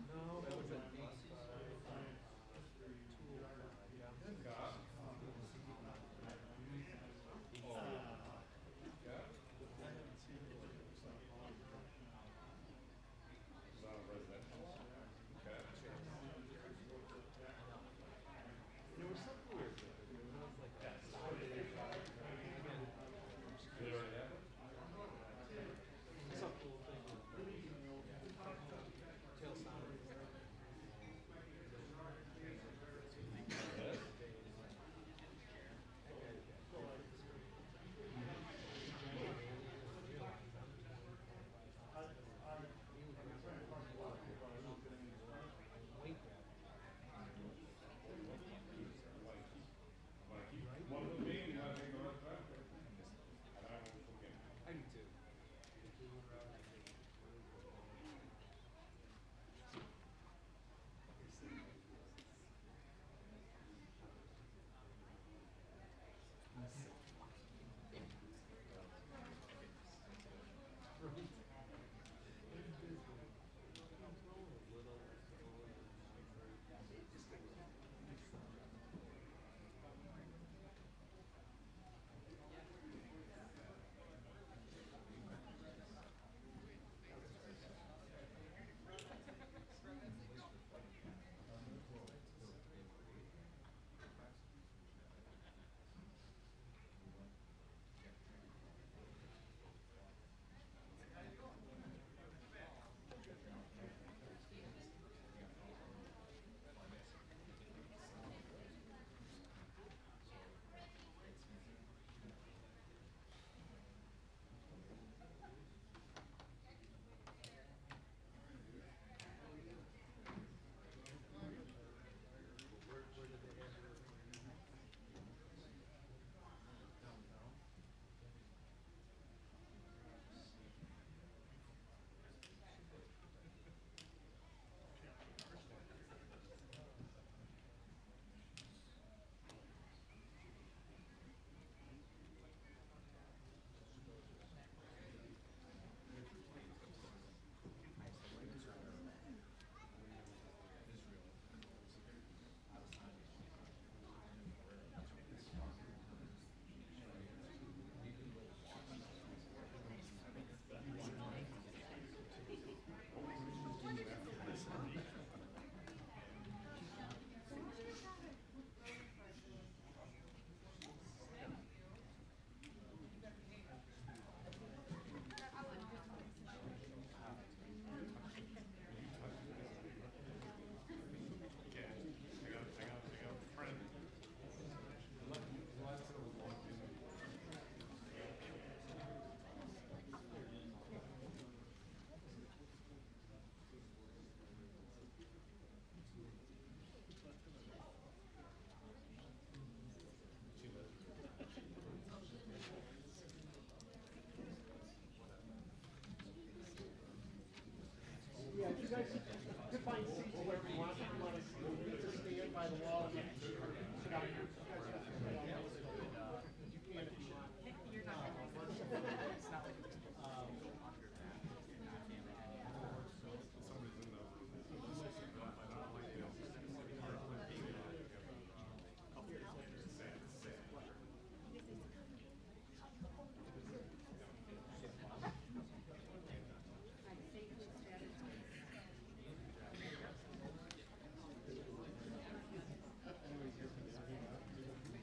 No, that was at 8. There was something weird with it. It was like that Saturday shot. Again, some cool thing with tail sound. I do too. Where did they have it? Yeah, you guys could find seats wherever you want. If you want to stand by the wall and sit down here. You can if you want. You're not it's not like it's under that. You're not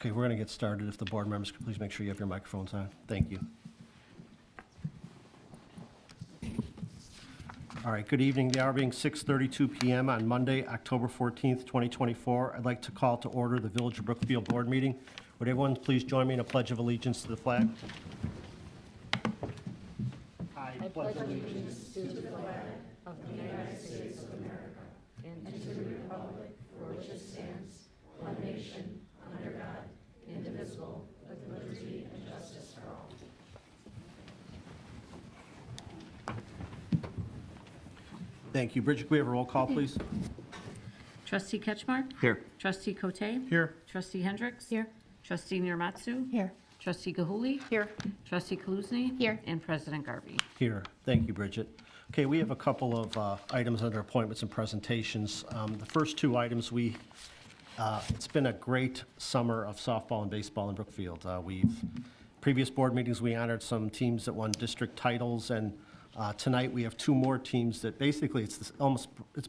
Okay, we're going to get started. If the board members could please make sure you have your microphones on. Thank you. All right, good evening. The hour being 6:32 PM on Monday, October 14th, 2024. I'd like to call to order the Village of Brookfield Board meeting. Would everyone please join me in a pledge of allegiance to the flag? I pledge allegiance to the flag of the United States of America and to the republic for which it stands, one nation, under God, indivisible, with liberty and justice for all. Thank you. Bridget, can we have a roll call, please? Trustee Ketchmark? Here. Trustee Cote? Here. Trustee Hendricks? Here. Trustee Niramatsu? Here. Trustee Gahuli? Here. Trustee Kaluzny? Here. And President Garvey. Here. Thank you, Bridget. Okay, we have a couple of items under appointments and presentations. The first two items, it's been a great summer of softball and baseball in Brookfield. Previous board meetings, we honored some teams that won district titles, and tonight we have two more teams that basically, it's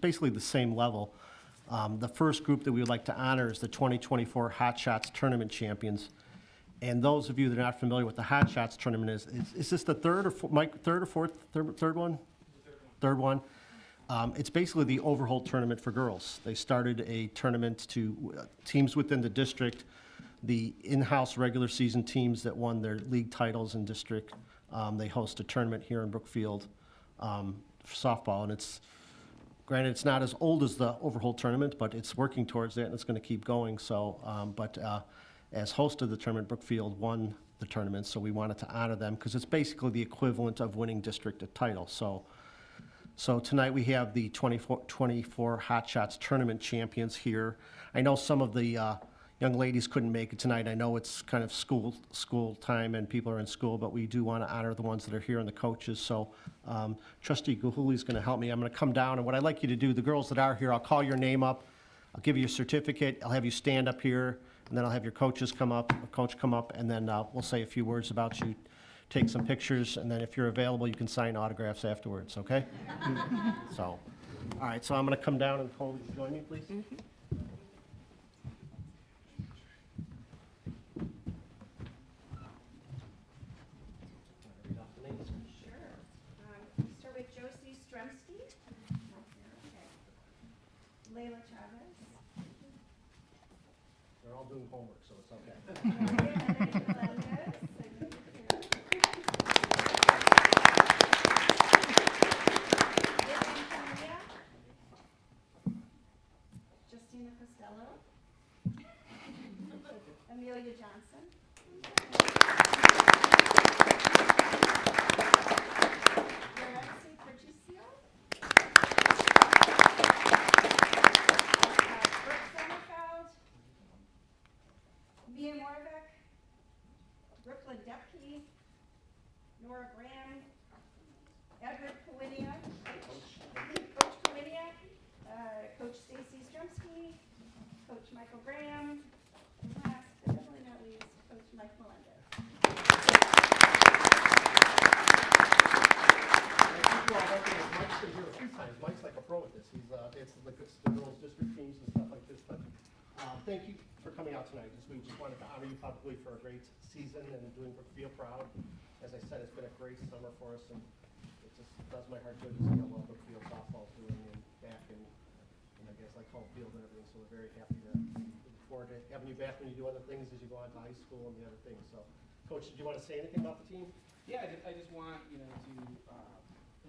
basically the same level. The first group that we would like to honor is the 2024 Hot Shots Tournament champions. And those of you that are not familiar with the Hot Shots tournament is this the third or fourth one? Third one. It's basically the Overholt tournament for girls. They started a tournament to teams within the district, the in-house regular season teams that won their league titles in district. They host a tournament here in Brookfield for softball, and granted, it's not as old as the Overholt tournament, but it's working towards that, and it's going to keep going. So, as host of the tournament, Brookfield won the tournament, so we wanted to honor them because it's basically the equivalent of winning district title. So tonight we have the 24 Hot Shots tournament champions here. I know some of the young ladies couldn't make it tonight. I know it's kind of school time and people are in school, but we do want to honor the ones that are here and the coaches. So Trustee Gahuli is going to help me. I'm going to come down, and what I'd like you to do, the girls that are here, I'll call your name up. I'll give you a certificate. I'll have you stand up here, and then I'll have your coaches come up, or coach come up, and then we'll say a few words about you, take some pictures, and then if you're available, you can sign autographs afterwards, okay? So, all right, so I'm going to come down, and Cole, would you join me, please? Sure. Start with Josie Stremski. Okay. Layla Chavez. They're all doing homework, so it's okay. Maria Melendez. Vivian Correa. Justina Costello. Amelia Johnson. Lorenzi Percicio. Brooke Sommerfeld. Mia Moravec. Brooklyn Depke. Nora Graham. Edward Pawinia. Coach Pawinia. Coach Stacy Strumsky. Coach Michael Graham. And last but definitely not least, Coach Mike Melendez. You all recognize Mike's been here a few times. Mike's like a pro at this. It's the girls' district teams and stuff like this. But thank you for coming out tonight. We just wanted to honor you publicly for a great season and doing Brookfield proud. As I said, it's been a great summer for us, and it just does my heart good to see how well Brookfield softball's doing and back in I guess like home field and everything. So we're very happy to look forward to having you back when you do other things as you go on to high school and the other things. So, Coach, did you want to say anything about the team? Yeah, I just want, to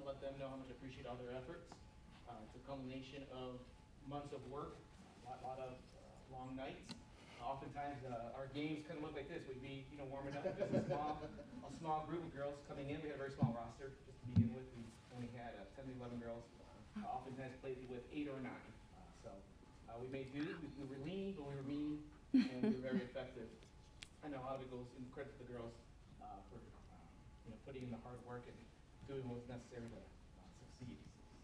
let them know how much I appreciate all their efforts. It's a culmination of months of work, a lot of long nights. Oftentimes, our games kind of look like this. We'd be, warming up with just a small group of girls coming in. We had a very small roster just to begin with. We only had 10 to 11 girls. Oftentimes played with 8 or 9. We made do. We were lean, but we were mean, and we were very effective. I know a lot of it goes in credit to the girls for putting in the hard work and doing what was necessary to succeed.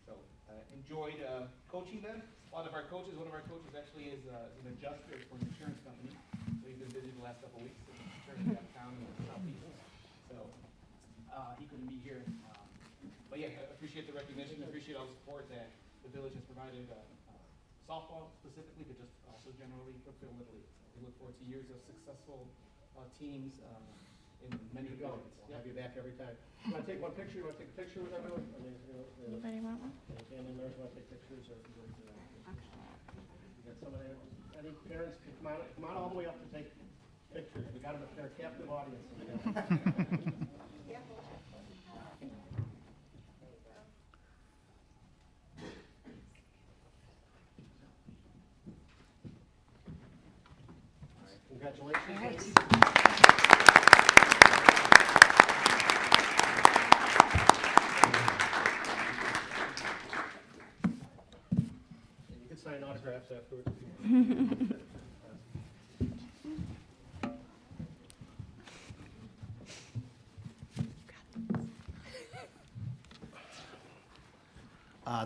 So enjoyed coaching them. One of our coaches actually is an adjuster for an insurance company. So he's been busy the last couple of weeks insuring downtown in the southeast. So he couldn't be here. But yeah, I appreciate the recognition. I appreciate all the support that the village has provided, softball specifically, but just also generally Brookfield Little League. So We look forward to years of successful teams in many Keep going. fields. We'll have you back every time. You want to take one picture? You want to take a picture with everyone? I mean, Anybody want one? family members want to take pictures or? You got somebody, any parents, come on all the way up to take pictures. We got them, they're a captive audience. Congratulations. And you can sign autographs afterwards.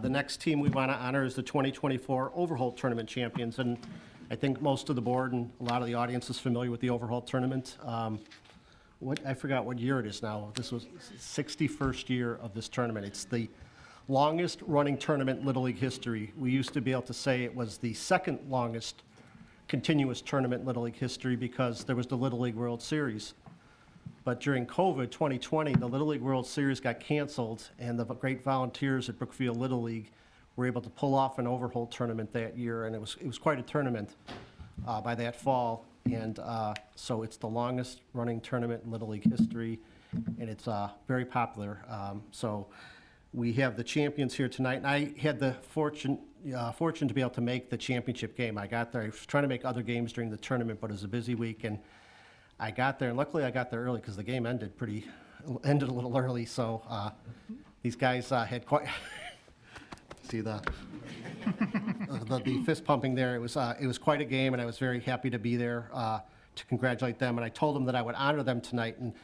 The next team we want to honor is the 2024 Overholt Tournament champions, and I think most of the board and a lot of the audience is familiar with the Overholt Tournament. I forgot what year it is now. This was 61st year of this tournament. It's the longest running tournament in Little League history. We used to be able to say it was the second longest continuous tournament in Little League history because there was the Little League World Series. But during COVID 2020, the Little League World Series got canceled, and the great volunteers at Brookfield Little League were able to pull off an Overholt tournament that year, and it was quite a tournament by that fall. And so it's the longest running tournament in Little League history, and it's very popular. So we have the champions here tonight, and I had the fortune to be able to make the championship game. I got there. I was trying to make other games during the tournament, but it was a busy week, and I got there, and luckily I got there early because the game ended a little early. So these guys had quite see the fist pumping there. It was quite a game, and I was very happy to be there to congratulate them. And I told them that I would honor them tonight. And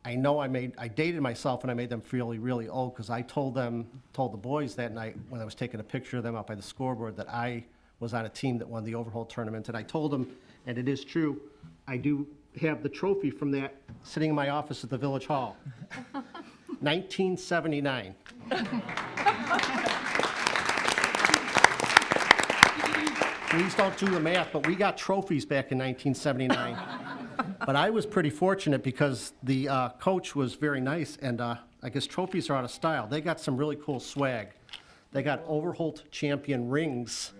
I know I dated myself, and I made them feel really old because I told the boys that night when I was taking a picture of them up by the scoreboard that I was on a team that won the Overholt tournament. And I told them, and it is true, I do have the trophy from that sitting in my office at the Village Hall. 1979. Please don't do the math, but we got trophies back in 1979. But I was pretty fortunate because the coach was very nice, and I guess trophies are out of style. They got some really cool swag. They got Overholt champion rings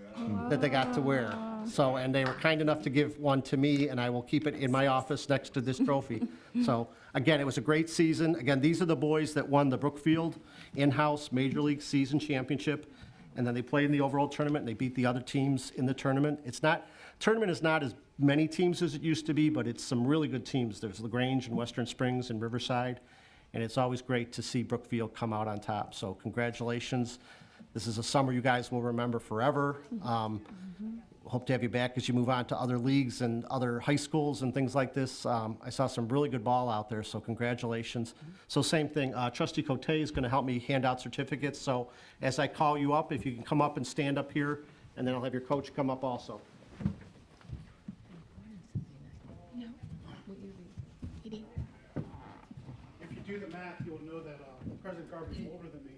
that they got to wear. So, and they were kind enough to give one to me, and I will keep it in my office next to this trophy. So, again, it was a great season. Again, these are the boys that won the Brookfield in-house Major League season championship, and then they played in the Overholt tournament, and they beat the other teams in the tournament. Tournament is not as many teams as it used to be, but it's some really good teams. There's LaGrange and Western Springs and Riverside, and it's always great to see Brookfield come out on top. So, congratulations. This is a summer you guys will remember forever. Hope to have you back as you move on to other leagues and other high schools and things like this. I saw some really good ball out there, so congratulations. So same thing, Trustee Cote is going to help me hand out certificates. So as I call you up, if you can come up and stand up here, and then I'll have your coach come up also. No. What you read? 80. If you do the math, you'll know that President Garvey's older than me.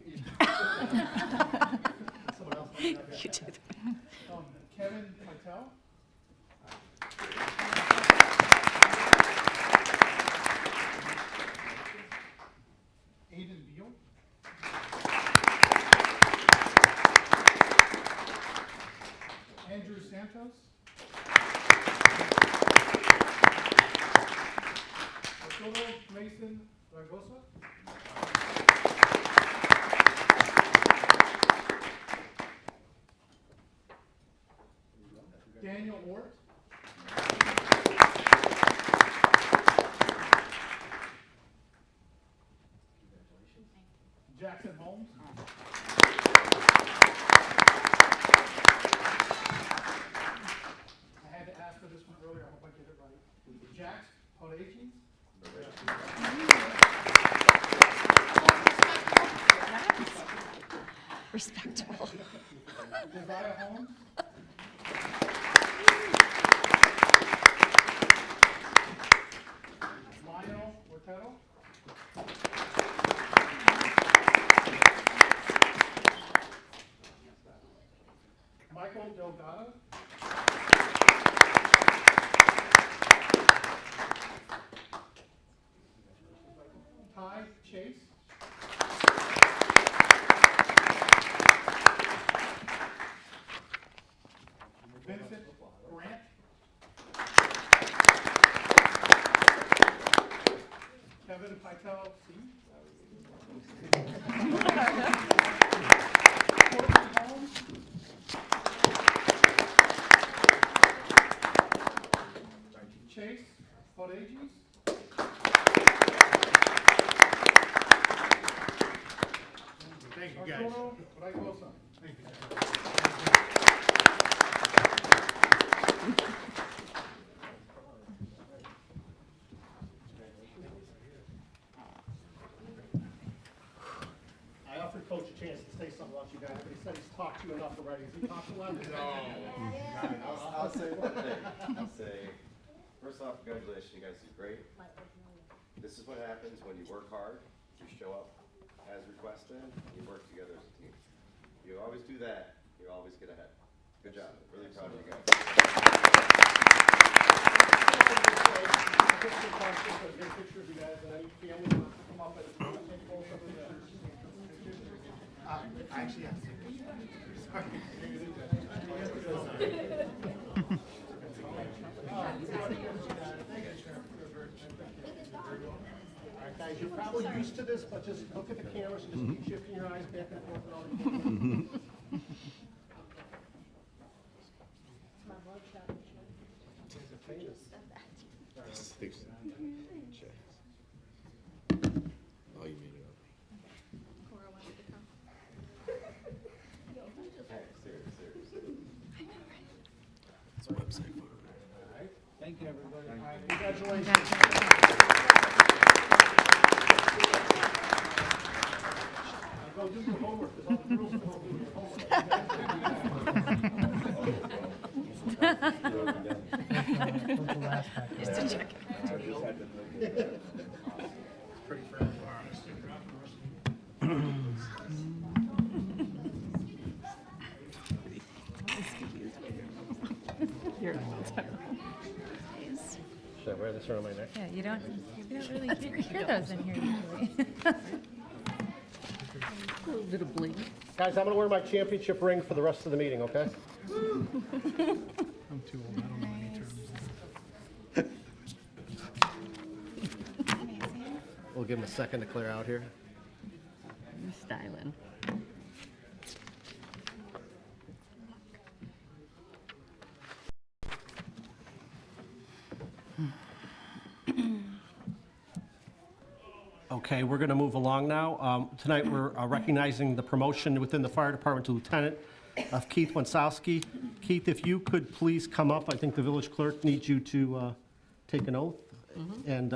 Someone else? You did. Kevin Patel. Aiden Beal. Andrew Santos. Arturo Mason Ragosa. Daniel Ort. Jackson Holmes. I had to ask for this one earlier. I hope I get it right. Jax Podachi. Respectable. Josiah Holmes. Lionel Ortetto. Michael Delgado. Pytel, C. Chase, Podages. Thank you, guys. Thank you. I offered Coach a chance to say something about you guys, but he said he's talked to you enough already. Has he talked a lot? I'll say one thing. I'll say, first off, congratulations, you guys did great. This is what happens when you work hard, you show up as requested, you work together as a team. You always do that, you always get ahead. Good job, really proud of you guys. Picture question, but get a picture of you guys, and any family wants to come up and take both of them. Actually, yes. All right, guys, you're probably used to this, but just look at the cameras and just keep shifting your eyes back and forth and all that. Oh, you made it up. Cora wanted to come. Seriously. I know, right? Thank you, everybody. Congratulations. Go do your homework, because all the girls are home doing their homework. Just to check. Pretty friendly. Should I wear this around my neck? Yeah, you don't really hear those in here usually. A little bit of bling. Guys, I'm going to wear my championship ring for the rest of the meeting, okay? I'm too old, I don't know any terms. We'll give him a second to clear out here. You're styling. Okay, we're going to move along now. Tonight, we're recognizing the promotion within the fire department to lieutenant of Keith Wensowski. Keith, if you could please come up, I think the village clerk needs you to take an oath. And,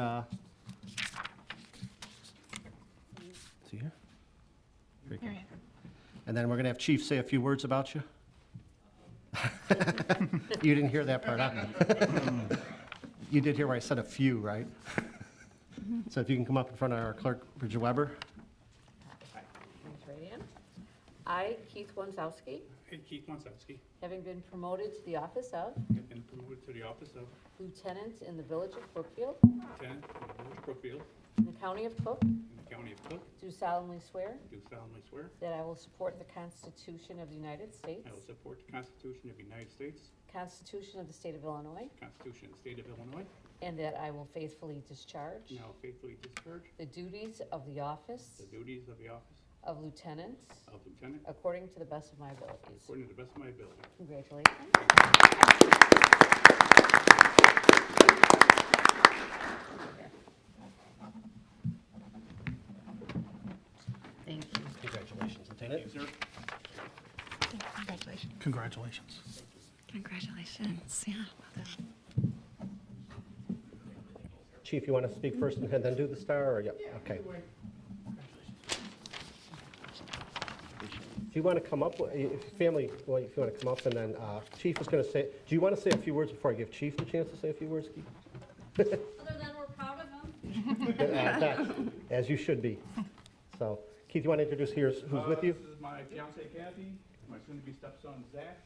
see here? Very good. And then we're going to have Chief say a few words about you. You didn't hear that part, huh? You did hear where I said a few, right? So if you can come up in front of our clerk, Bridget Weber. Raise your right hand. I, Keith Wensowski, Hey, Keith Wonsowski, having been promoted to the office of have been promoted to the office of lieutenant in the village of Brookfield, lieutenant in the village of Brookfield in the county of Cook, in the county of Cook, do solemnly swear do solemnly swear that I will support the Constitution of the United States, I will support the Constitution of the United States, Constitution of the State of Illinois, Constitution of the State of Illinois, and that I will faithfully discharge and I will faithfully discharge the duties of the office the duties of the office of lieutenant of lieutenant according to the best of my abilities. according to the best of my ability. Congratulations. Thank you. Congratulations, Lieutenant. Sir, Congratulations. congratulations. Congratulations. Yeah. well done. Chief, you want to speak first and then do the star, or, yeah, okay. If you want to come up, if family, well, if you want to come up, and then Chief is going to say, do you want to say a few words before I give Chief the chance to say a few words, Keith? Other than we're proud of him. As you should be. So, Keith, you want to introduce who's with you? This is my fiancee Kathy, my soon-to-be stepson Zach,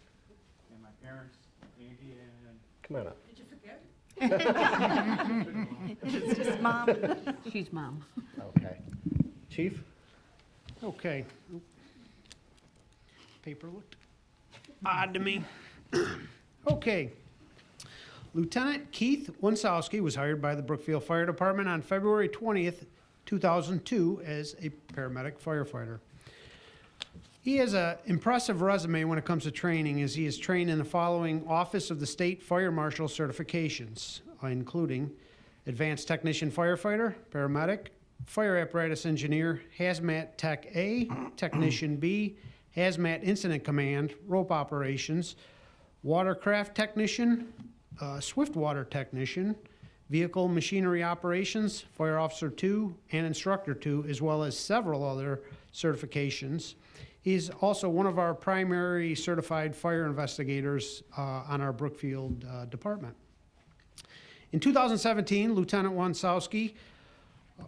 and my parents Andy and Come on up. Did you forget? It's just mom. She's mom. Okay. Chief? Okay. Paper looked odd to me. Okay. Lieutenant Keith Wonsowski was hired by the Brookfield Fire Department on February 20th, 2002 as a paramedic firefighter. He has an impressive resume when it comes to training, as he is trained in the following Office of the State Fire Marshal certifications, including Advanced Technician Firefighter, Paramedic, Fire Apparatus Engineer, Hazmat Tech A, Technician B, Hazmat Incident Command, Rope Operations, Watercraft Technician, Swiftwater Technician, Vehicle Machinery Operations, Fire Officer 2, and Instructor 2, as well as several other certifications. He's also one of our primary certified fire investigators on our Brookfield department. In 2017, Lieutenant Wansowski,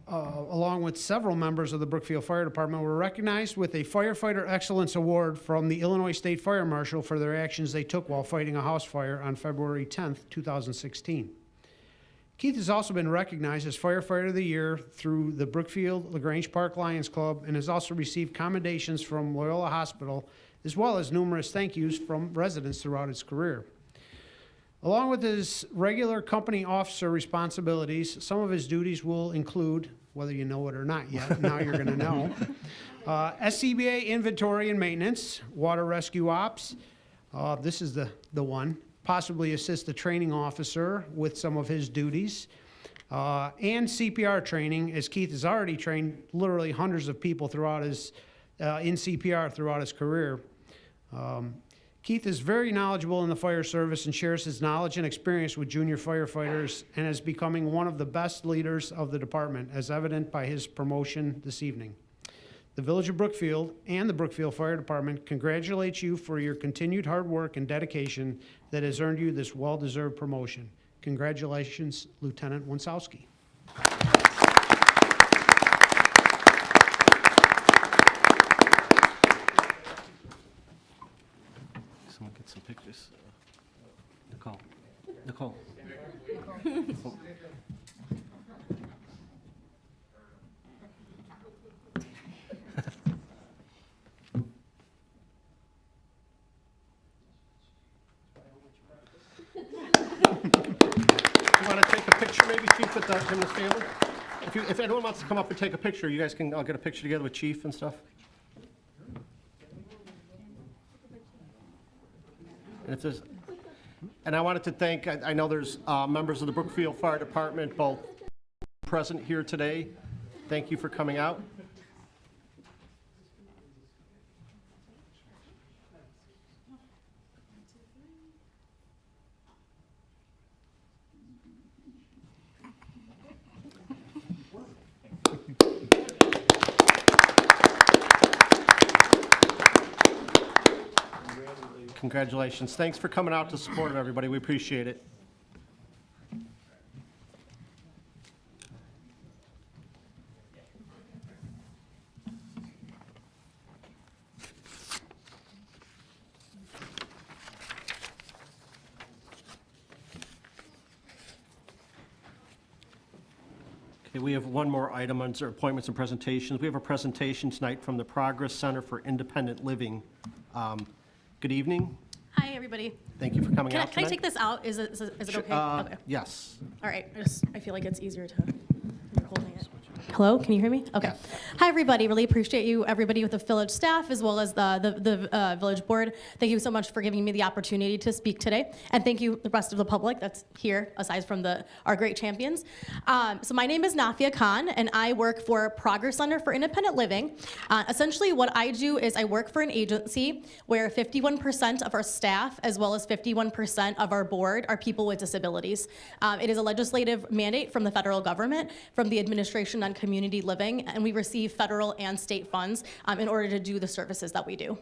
along with several members of the Brookfield Fire Department, were recognized with a Firefighter Excellence Award from the Illinois State Fire Marshal for their actions they took while fighting a house fire on February 10th, 2016. Keith has also been recognized as Firefighter of the Year through the Brookfield LaGrange Park Lions Club and has also received commendations from Loyola Hospital, as well as numerous thank yous from residents throughout his career. Along with his regular company officer responsibilities, some of his duties will include, whether you know it or not yet, now you're going to know, SCBA inventory and maintenance, water rescue ops, this is the one, possibly assist the training officer with some of his duties, and CPR training, as Keith has already trained literally hundreds of people throughout his, in CPR throughout his career. Keith is very knowledgeable in the fire service and shares his knowledge and experience with junior firefighters and is becoming one of the best leaders of the department, as evident by his promotion this evening. The Village of Brookfield and the Brookfield Fire Department congratulate you for your continued hard work and dedication that has earned you this well-deserved promotion. Congratulations, Lieutenant Wansowski. Someone get some pictures. Nicole. You want to take a picture maybe, Chief, with him and his family? If anyone wants to come up and take a picture, you guys can, I'll get a picture together with Chief and stuff. And if there's, and I wanted to thank, I know there's members of the Brookfield Fire Department, both present here today. Thank you for coming out. Congratulations. Thanks for coming out to support everybody. We appreciate it. Okay, we have one more item under appointments and presentations. We have a presentation tonight from the Progress Center for Independent Living. Good evening. Hi, everybody. Thank you for coming out Can I tonight. take this out? Is it okay? Okay. Yes. All right. I feel like it's easier to. You're holding it. Hello, can you hear me? Okay. Yes. Hi, everybody. Really appreciate you, everybody with the village staff, as well as the village board. Thank you so much for giving me the opportunity to speak today. And thank you, the rest of the public that's here, aside from our great champions. So my name is Nafia Khan, and I work for Progress Center for Independent Living. Essentially, what I do is I work for an agency where 51% of our staff, as well as 51% of our board, are people with disabilities. It is a legislative mandate from the federal government, from the Administration on Community Living, and we receive federal and state funds in order to do the services that we do.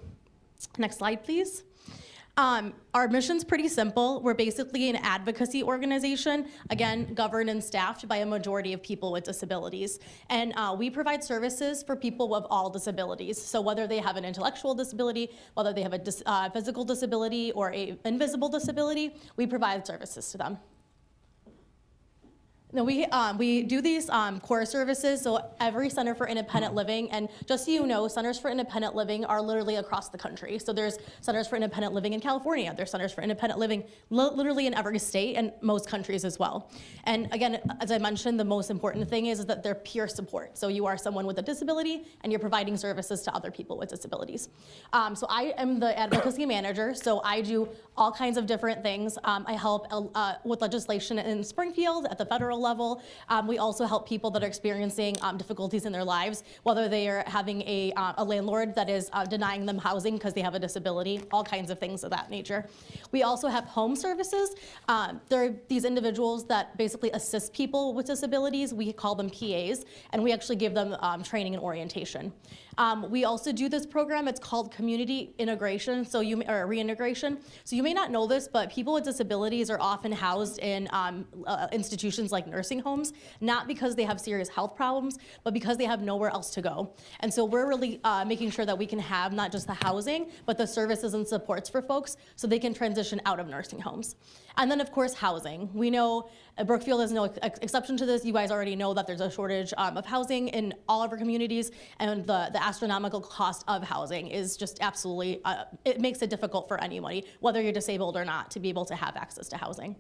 Next slide, please. Our mission's pretty simple. We're basically an advocacy organization, again, governed and staffed by a majority of people with disabilities. And we provide services for people of all disabilities. So whether they have an intellectual disability, whether they have a physical disability or an invisible disability, we provide services to them. No, we do these core services, so every Center for Independent Living, and just so you know, Centers for Independent Living are literally across the country. So there's Centers for Independent Living in California, there's Centers for Independent Living literally in every state and most countries as well. And again, as I mentioned, the most important thing is that they're peer support. So you are someone with a disability and you're providing services to other people with disabilities. So I am the advocacy manager, so I do all kinds of different things. I help with legislation in Springfield at the federal level. We also help people that are experiencing difficulties in their lives, whether they are having a landlord that is denying them housing because they have a disability, all kinds of things of that nature. We also have home services. There are these individuals that basically assist people with disabilities. We call them PAs, and we actually give them training and orientation. We also do this program, it's called community integration, or reintegration. So you may not know this, but people with disabilities are often housed in institutions like nursing homes, not because they have serious health problems, but because they have nowhere else to go. And so we're really making sure that we can have not just the housing, but the services and supports for folks so they can transition out of nursing homes. And then of course, housing. We know Brookfield is no exception to this. You guys already know that there's a shortage of housing in all of our communities, and the astronomical cost of housing is just absolutely, it makes it difficult for anybody, whether you're disabled or not, to be able to have access to housing.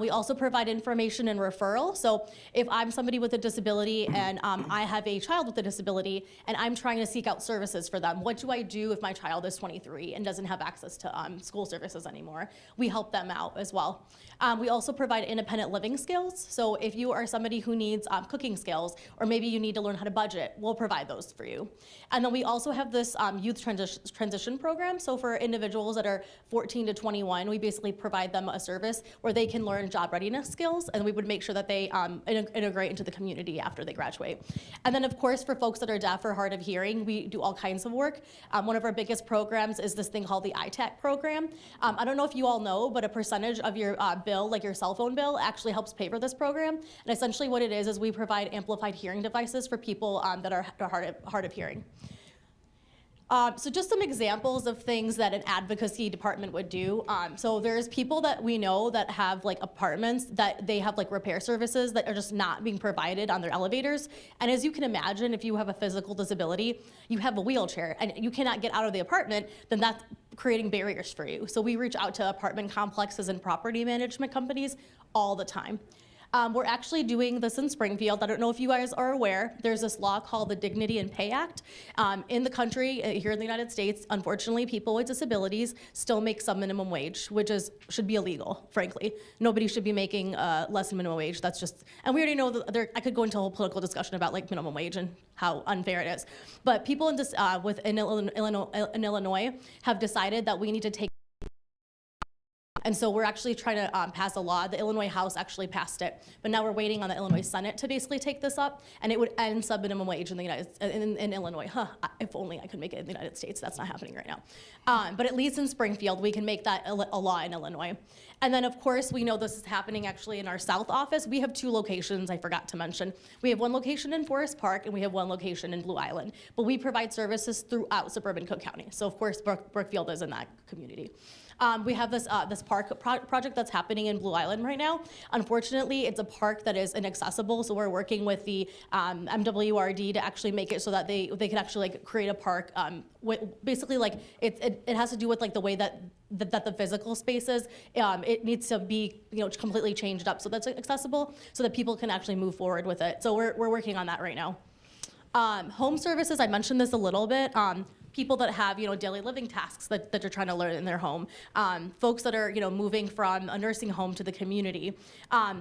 We also provide information and referral. So if I'm somebody with a disability and I have a child with a disability and I'm trying to seek out services for them, what do I do if my child is 23 and doesn't have access to school services anymore? We help them out as well. We also provide independent living skills. So if you are somebody who needs cooking skills, or maybe you need to learn how to budget, we'll provide those for you. And then we also have this youth transition program. So for individuals that are 14 to 21, we basically provide them a service where they can learn job readiness skills, and we would make sure that they integrate into the community after they graduate. And then of course, for folks that are deaf or hard of hearing, we do all kinds of work. One of our biggest programs is this thing called the ITAC program. I don't know if you all know, but a percentage of your bill, like your cell phone bill, actually helps pay for this program. And essentially what it is we provide amplified hearing devices for people that are hard of hearing. So just some examples of things that an advocacy department would do. So there's people that we know that have like apartments that they have like repair services that are just not being provided on their elevators. And as you can imagine, if you have a physical disability, you have a wheelchair and you cannot get out of the apartment, then that's creating barriers for you. So we reach out to apartment complexes and property management companies all the time. We're actually doing this in Springfield. I don't know if you guys are aware. There's this law called the Dignity and Pay Act. In the country, here in the United States, unfortunately, people with disabilities still make some minimum wage, which should be illegal, frankly. Nobody should be making less than minimum wage. That's just, and we already know that I could go into a whole political discussion about like minimum wage and how unfair it is. But people in Illinois have decided that we need to take. And so we're actually trying to pass a law. The Illinois House actually passed it, but now we're waiting on the Illinois Senate to basically take this up, and it would end sub-minimum wage in Illinois. If only I could make it in the United States. That's not happening right now. But at least in Springfield, we can make that a law in Illinois. And then, of course, we know this is happening actually in our South office. We have 2 locations, I forgot to mention. We have 1 location in Forest Park, and we have 1 location in Blue Island. But we provide services throughout suburban Cook County. So, of course, Brookfield is in that community. We have this park project that's happening in Blue Island right now. Unfortunately, it's a park that is inaccessible, so we're working with the MWRD to actually make it so that they can actually like create a park. Basically, like it has to do with like the way that the physical space is. It needs to be completely changed up so that's accessible, so that people can actually move forward with it. So we're working on that right now. Home services, I mentioned this a little bit. People that have daily living tasks that they're trying to learn in their home, folks that are moving from a nursing home to the community.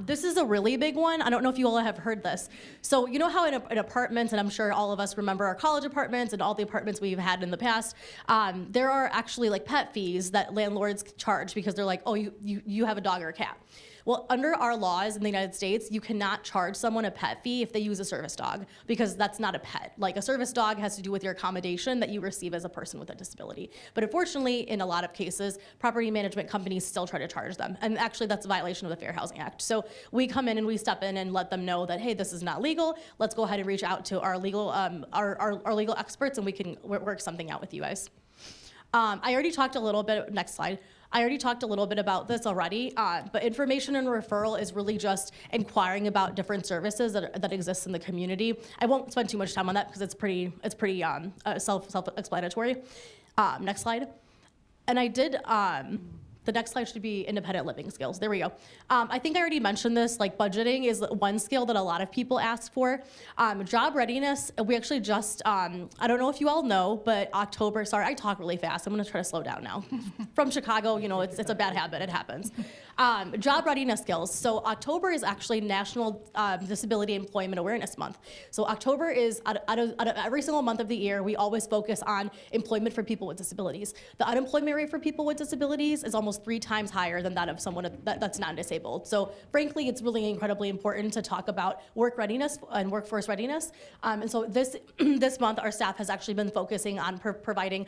This is a really big one. I don't know if you all have heard this. So you know how in apartments, and I'm sure all of us remember our college apartments and all the apartments we've had in the past, there are actually like pet fees that landlords charge because they're like, oh, you have a dog or a cat. Well, under our laws in the United States, you cannot charge someone a pet fee if they use a service dog, because that's not a pet. Like a service dog has to do with your accommodation that you receive as a person with a disability. But unfortunately, in a lot of cases, property management companies still try to charge them. And actually, that's a violation of the Fair Housing Act. So we come in and we step in and let them know that, hey, this is not legal. Let's go ahead and reach out to our legal legal experts, and we can work something out with you guys. I already talked a little bit, next slide, I already talked a little bit about this already, but information and referral is really just inquiring about different services that exist in the community. I won't spend too much time on that because it's pretty self-explanatory. Next slide. And I did, the next slide should be independent living skills. There we go. I think I already mentioned this, like budgeting is one skill that a lot of people ask for. Job readiness, we actually just, I don't know if you all know, but October, sorry, I talk really fast. I'm gonna try to slow down now. From Chicago, you know, it's a bad habit, it happens. Job readiness skills. So October is actually National Disability Employment Awareness Month. So October is, out of every single month of the year, we always focus on employment for people with disabilities. The unemployment rate for people with disabilities is almost 3 times higher than that of someone that's non-disabled. So frankly, it's really incredibly important to talk about work readiness and workforce readiness. And so this month, our staff has actually been focusing on providing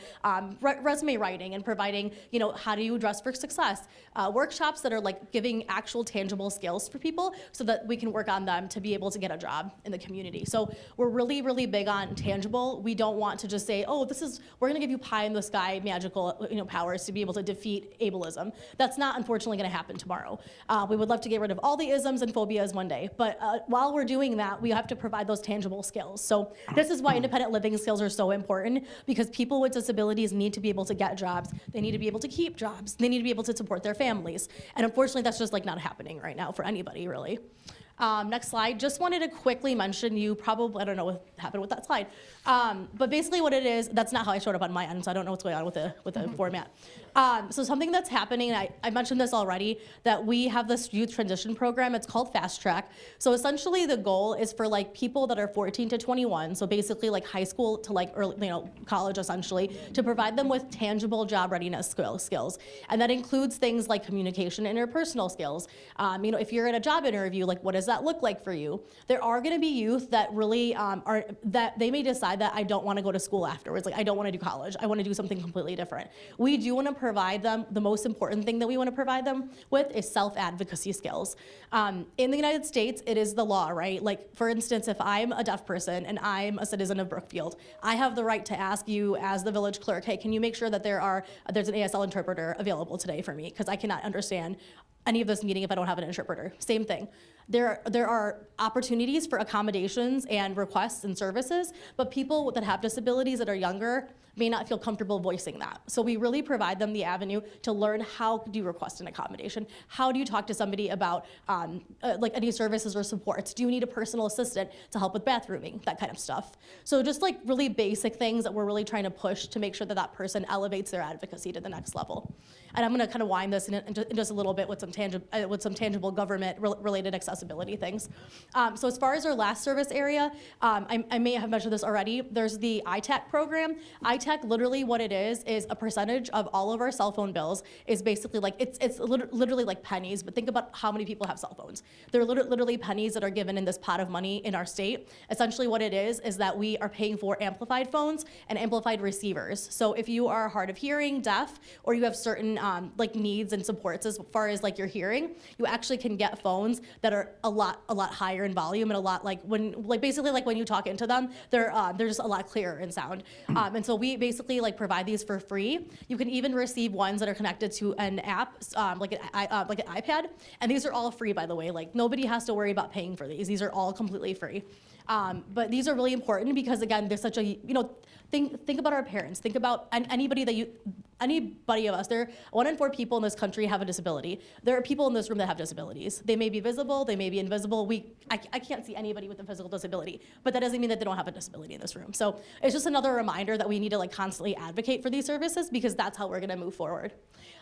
resume writing and providing, you know, how do you dress for success? Workshops that are like giving actual tangible skills for people so that we can work on them to be able to get a job in the community. So we're really, really big on tangible. We don't want to just say, oh, we're gonna give you pie in the sky magical, you know, powers to be able to defeat ableism. That's not unfortunately gonna happen tomorrow. We would love to get rid of all the isms and phobias one day, but while we're doing that, we have to provide those tangible skills. So this is why independent living skills are so important, because people with disabilities need to be able to get jobs. They need to be able to keep jobs. They need to be able to support their families. And unfortunately, that's just like not happening right now for anybody, really. Next slide. Just wanted to quickly mention, you probably, I don't know what happened with that slide, but basically what it is, that's not how I showed up on my end, so I don't know what's going on with the format. So something that's happening, and I mentioned this already, that we have this youth transition program. It's called Fast Track. So essentially the goal is for like people that are 14 to 21, so basically like high school to like early, you know, college essentially, to provide them with tangible job readiness skills. And that includes things like communication and interpersonal skills. You know, if you're at a job interview, like what does that look like for you? There are gonna be youth that really that they may decide that I don't wanna go to school afterwards. Like I don't wanna do college. I wanna do something completely different. We do wanna provide them, the most important thing that we wanna provide them with is self-advocacy skills. In the United States, it is the law, right? Like for instance, if I'm a deaf person and I'm a citizen of Brookfield, I have the right to ask you as the village clerk, hey, can you make sure that there's an ASL interpreter available today for me? Because I cannot understand any of this meeting if I don't have an interpreter. Same thing. There are opportunities for accommodations and requests and services, but people that have disabilities that are younger may not feel comfortable voicing that. So we really provide them the avenue to learn how do you request an accommodation? How do you talk to somebody about like any services or supports? Do you need a personal assistant to help with bathrooming? That kind of stuff. So just like really basic things that we're really trying to push to make sure that that person elevates their advocacy to the next level. And I'm gonna kind of wind this in just a little bit with some tangible government related accessibility things. So as far as our last service area, I may have mentioned this already, there's the ITAC program. ITAC, literally what it is a percentage of all of our cell phone bills is basically like, it's literally like pennies, but think about how many people have cell phones. They're literally pennies that are given in this pot of money in our state. Essentially what it is that we are paying for amplified phones and amplified receivers. So if you are hard of hearing, deaf, or you have certain like needs and supports as far as like your hearing, you actually can get phones that are a lot higher in volume and a lot like basically like when you talk into them, they're just a lot clearer in sound. And so we basically like provide these for free. You can even receive ones that are connected to an app, like an iPad, and these are all free, by the way. Like nobody has to worry about paying for these. These are all completely free. But these are really important because again, there's such a, you know, think about our parents. Think about anybody of us. There, 1 in 4 people in this country have a disability. There are people in this room that have disabilities. They may be visible, they may be invisible. I can't see anybody with a physical disability, but that doesn't mean that they don't have a disability in this room. So it's just another reminder that we need to like constantly advocate for these services because that's how we're gonna move forward.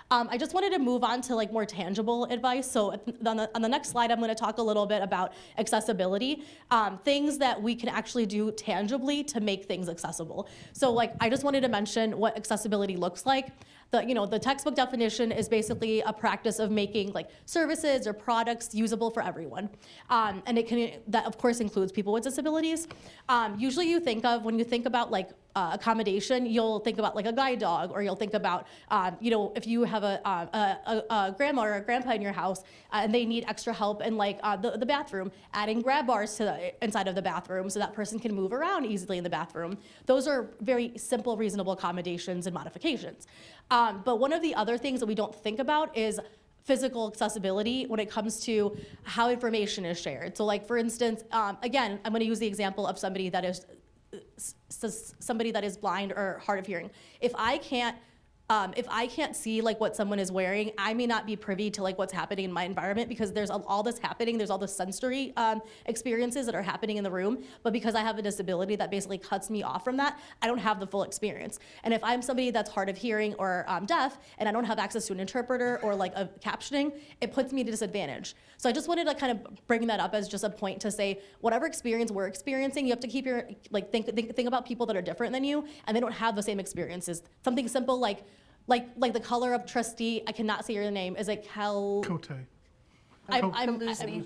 I just wanted to move on to like more tangible advice. So on the next slide, I'm gonna talk a little bit about accessibility, things that we can actually do tangibly to make things accessible. So like, I just wanted to mention what accessibility looks like. The textbook definition is basically a practice of making like services or products usable for everyone. And that of course includes people with disabilities. Usually when you think about like accommodation, you'll think about like a guide dog, or you'll think about, if you have a grandma or a grandpa in your house and they need extra help in like the bathroom, adding grab bars to the inside of the bathroom so that person can move around easily in the bathroom. Those are very simple, reasonable accommodations and modifications. But one of the other things that we don't think about is physical accessibility when it comes to how information is shared. So like, for instance, again, I'm gonna use the example of somebody that is blind or hard of hearing. If I can't see like what someone is wearing, I may not be privy to like what's happening in my environment, because there's all this happening, there's all the sensory experiences that are happening in the room, but because I have a disability that basically cuts me off from that, I don't have the full experience. And if I'm somebody that's hard of hearing or deaf, and I don't have access to an interpreter or like a captioning, it puts me at a disadvantage. So I just wanted to kind of bring that up as just a point to say, whatever experience we're experiencing, you have to keep your, like, think about people that are different than you, and they don't have the same experiences. Something simple like the color of trustee, I cannot say your name, is it Cote. Kaluzny.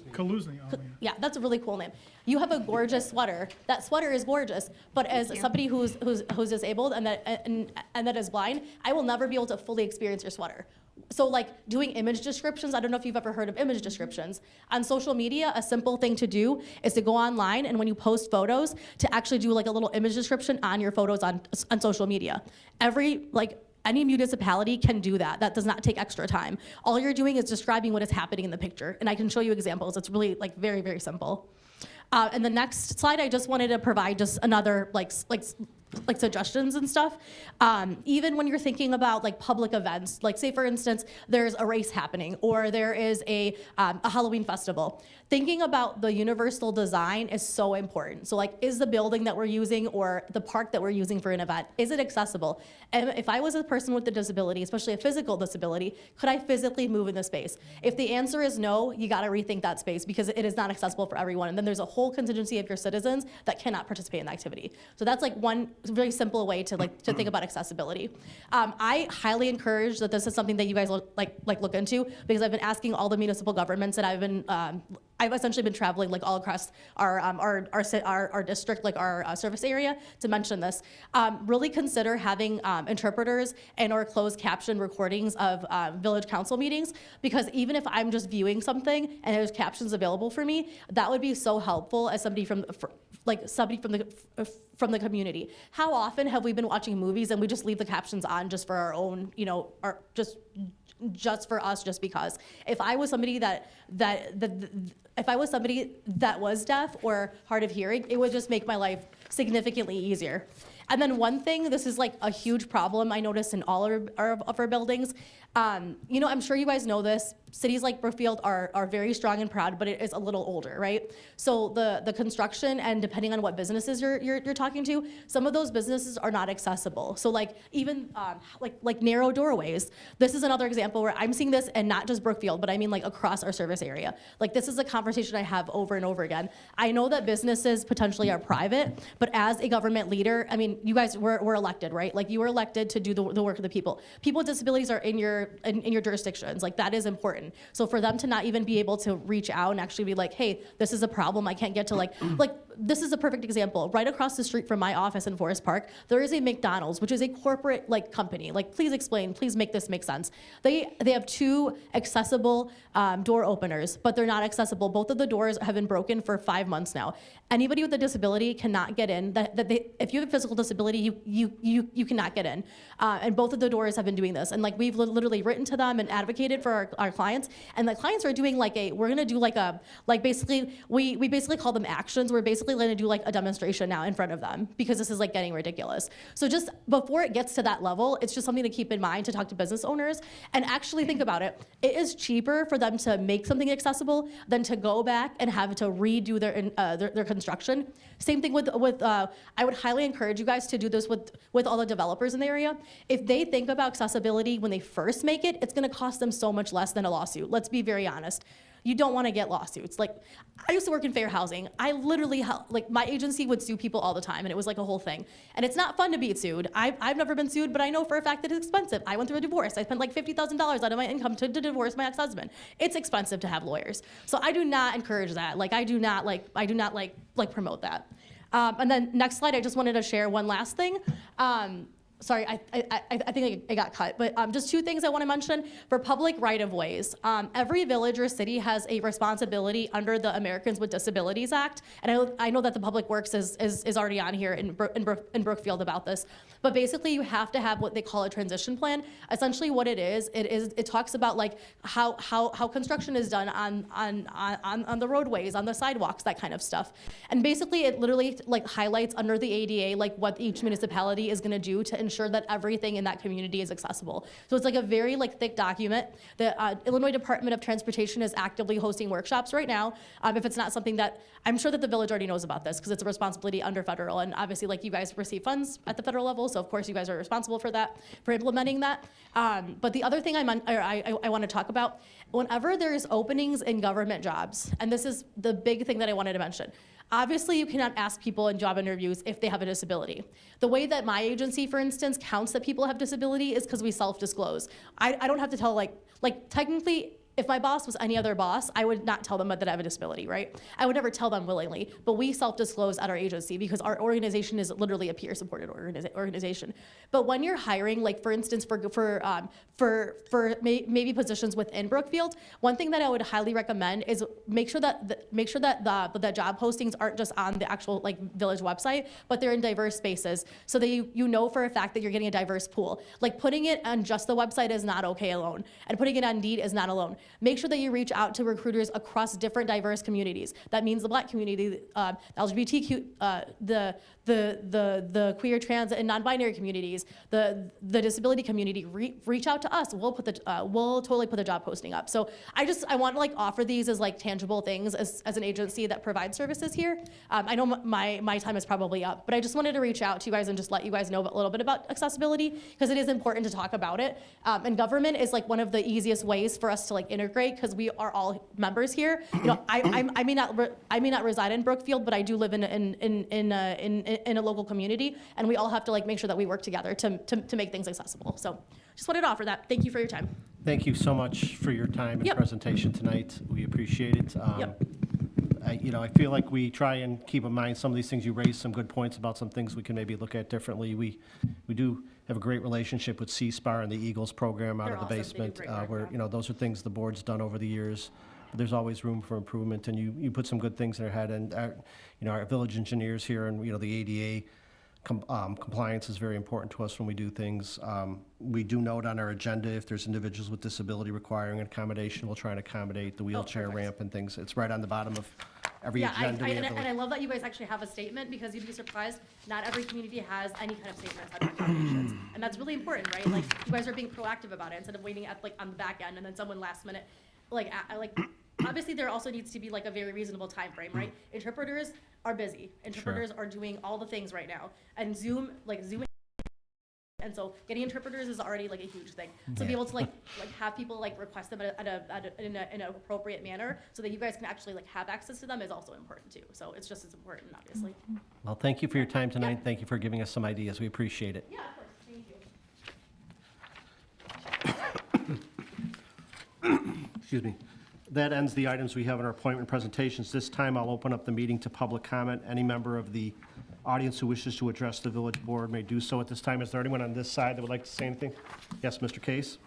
Yeah, that's a really cool name. You have a gorgeous sweater. That sweater is gorgeous, but as somebody who's disabled and that is blind, I will never be able to fully experience your sweater. So like doing image descriptions, I don't know if you've ever heard of image descriptions. On social media, a simple thing to do is to go online, and when you post photos, to actually do like a little image description on your photos on social media. Any municipality can do that. That does not take extra time. All you're doing is describing what is happening in the picture. And I can show you examples. It's really like very, very simple. And the next slide, I just wanted to provide just another like suggestions and stuff. Even when you're thinking about like public events, like say for instance, there's a race happening, or there is a Halloween festival. Thinking about the universal design is so important. So like, is the building that we're using or the park that we're using for an event, is it accessible? And if I was a person with a disability, especially a physical disability, could I physically move in the space? If the answer is no, you gotta rethink that space, because it is not accessible for everyone. And then there's a whole contingency of your citizens that cannot participate in the activity. So that's like one very simple way to think about accessibility. I highly encourage that this is something that you guys look into, because I've been asking all the municipal governments that I've essentially been traveling like all across our district, like our service area, to mention this. Really consider having interpreters and or closed caption recordings of village council meetings, because even if I'm just viewing something and there's captions available for me, that would be so helpful as somebody from the community. How often have we been watching movies and we just leave the captions on just for our own, just for us, just because? If I was somebody that was deaf or hard of hearing, it would just make my life significantly easier. And then one thing, this is like a huge problem I noticed in all of our buildings. I'm sure you guys know this. Cities like Brookfield are very strong and proud, but it is a little older, right? So the construction, and depending on what businesses you're talking to, some of those businesses are not accessible. So like even like narrow doorways. This is another example where I'm seeing this, and not just Brookfield, but I mean like across our service area. Like this is a conversation I have over and over again. I know that businesses potentially are private, but as a government leader, I mean, you guys were elected, right? Like you were elected to do the work of the people. People with disabilities are in your jurisdictions. Like that is important. So for them to not even be able to reach out and actually be like, hey, this is a problem, I can't get to like this is a perfect example. Right across the street from my office in Forest Park, there is a McDonald's, which is a corporate like company. Like, please explain, please make this make sense. They have 2 accessible door openers, but they're not accessible. Both of the doors have been broken for 5 months now. Anybody with a disability cannot get in. If you have a physical disability, you cannot get in. And both of the doors have been doing this. And like we've literally written to them and advocated for our clients. And the clients are doing we're gonna do basically, we basically call them actions. We're basically gonna do like a demonstration now in front of them, because this is like getting ridiculous. So just before it gets to that level, it's just something to keep in mind, to talk to business owners and actually think about it. It is cheaper for them to make something accessible than to go back and have to redo their construction. Same thing with I would highly encourage you guys to do this with all the developers in the area. If they think about accessibility when they first make it, it's gonna cost them so much less than a lawsuit. Let's be very honest. You don't want to get lawsuits. Like, I used to work in fair housing. I literally, my agency would sue people all the time, and it was like a whole thing. And it's not fun to be sued. I've never been sued, but I know for a fact that it's expensive. I went through a divorce. I spent like $50,000 out of my income to divorce my ex-husband. It's expensive to have lawyers. So I do not encourage that. Like, I do not promote that. And then next slide, I just wanted to share one last thing. Sorry, I think I got cut, but just two things I want to mention. For public right-of-ways, every village or city has a responsibility under the Americans with Disabilities Act, and I know that the Public Works is already on here in Brookfield about this, but basically you have to have what they call a transition plan. Essentially what it talks about like how construction is done on the roadways, on the sidewalks, that kind of stuff. And basically it literally like highlights under the ADA like what each municipality is going to do to ensure that everything in that community is accessible. So it's like a very like thick document. The Illinois Department of Transportation is actively hosting workshops right now. If it's not something that, I'm sure that the village already knows about this because it's a responsibility under federal, and obviously like you guys receive funds at the federal level, so of course you guys are responsible for that, for implementing that. But the other thing I want to talk about, whenever there's openings in government jobs, and this is the big thing that I wanted to mention, obviously, you cannot ask people in job interviews if they have a disability. The way that my agency, for instance, counts that people have disability is because we self-disclose. I don't have to tell, like technically, if my boss was any other boss, I would not tell them that I have a disability, right? I would never tell them willingly, but we self-disclose at our agency because our organization is literally a peer-supported organization. But when you're hiring, like for instance, for maybe positions within Brookfield, one thing that I would highly recommend is make sure that the job postings aren't just on the actual like village website, but they're in diverse spaces, so that you know for a fact that you're getting a diverse pool. Like putting it on just the website is not okay alone, and putting it on Indeed is not alone. Make sure that you reach out to recruiters across different diverse communities. That means the Black community, the LGBTQ, the queer, trans, and non-binary communities, the disability community. Reach out to us. We'll totally put the job posting up. So I want to like offer these as like tangible things as an agency that provides services here. I know my time is probably up, but I just wanted to reach out to you guys and just let you guys know a little bit about accessibility because it is important to talk about it. And government is like one of the easiest ways for us to like integrate because we are all members here. You know, I may not reside in Brookfield, but I do live in a local community, and we all have to like make sure that we work together to make things accessible. So just wanted to offer that. Thank you for your time. Thank you so much for your time and Yep. presentation tonight. We appreciate it. Yep. I feel like we try and keep in mind some of these things. You raised some good points about some things we can maybe look at differently. We do have a great relationship with C-SPAR and the Eagles program out They're of the awesome. They do basement, great work, where, yeah. those are things the board's done over the years. But there's always room for improvement, and you put some good things in their head. And, our village engineers here and, the ADA compliance is very important to us when we do things. We do note on our agenda if there's individuals with disability requiring an accommodation, we'll try and accommodate the wheelchair perfect. ramp and things. It's right on the bottom of every Yeah, agenda. we have and I love that you guys actually have a statement because you'd be surprised, not every community has any kind of statement on accommodations. And that's really important, right? Like, you guys are being proactive about it instead of waiting at, like, on the back end and then someone last minute, obviously there also needs to be, like, a very reasonable time frame, right? Interpreters are busy. Interpreters are doing all the things right now. And Zoom. And so getting interpreters is already like a huge thing. So be able to like have people like request them in an appropriate manner so that you guys can actually like have access to them is also important too. So it's just as important, obviously. Well, thank you for your time tonight. Thank you for giving us some ideas. We appreciate it. Yeah, of course. Thank you. Excuse me. That ends the items we have in our appointment presentations. This time, I'll open up the meeting to public comment. Any member of the audience who wishes to address the village board may do so at this time. Is there anyone on this side that would like to say anything? Yes, Mr. Case?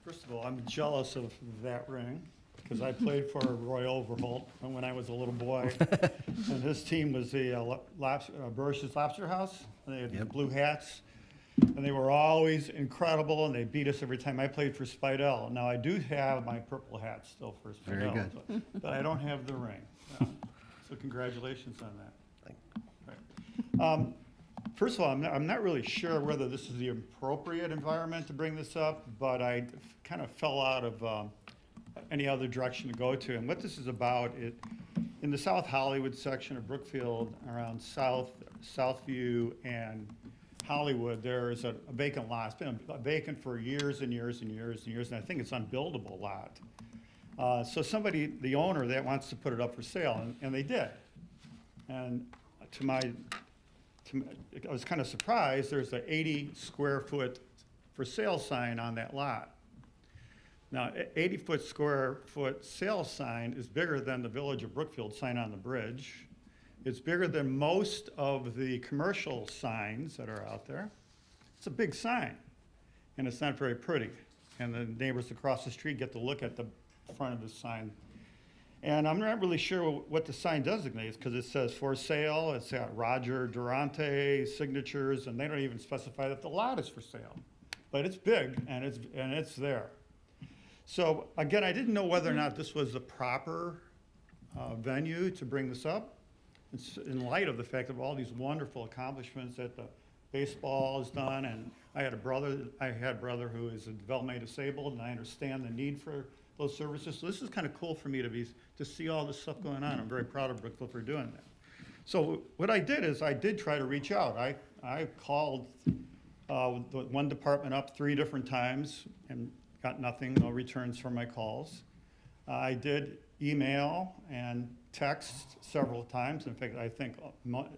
First of all, I'm jealous of that ring, because I played for Roy Overholt when I was a little boy. And his team was the Burrish's Lobster House. And they had the blue hats. And they were always incredible, and they beat us every time. I played for Spidell. Now, I do have my purple hat still for Spidell. Very good. But I don't have the ring. So congratulations on that. Right. First of all, I'm not really sure whether this is the appropriate environment to bring this up, but I kind of fell out of any other direction to go to. And what this is about, in the South Hollywood section of Brookfield, around Southview and Hollywood, there is a vacant lot. It's been vacant for years and years and years and years, and I think it's an unbuildable lot. So somebody, the owner, that wants to put it up for sale, and they did. And I was kind of surprised. There's an 80 square foot for sale sign on that lot. Now, 80-foot square foot sales sign is bigger than the Village of Brookfield sign on the bridge. It's bigger than most of the commercial signs that are out there. It's a big sign, and it's not very pretty. And the neighbors across the street get to look at the front of the sign. And I'm not really sure what the sign designates, because it says for sale, it's got Roger Durante signatures, and they don't even specify that the lot is for sale. But it's big, and it's there. So again, I didn't know whether or not this was the proper venue to bring this up. It's in light of the fact of all these wonderful accomplishments that the baseball has done, and I had a brother who is developmentally disabled, and I understand the need for those services. So this is kind of cool for me to see all this stuff going on. I'm very proud of Brookfield for doing that. So what I did is I did try to reach out. I called the one department up 3 different times and got nothing, no returns from my calls. I did email and text several times. In fact, I think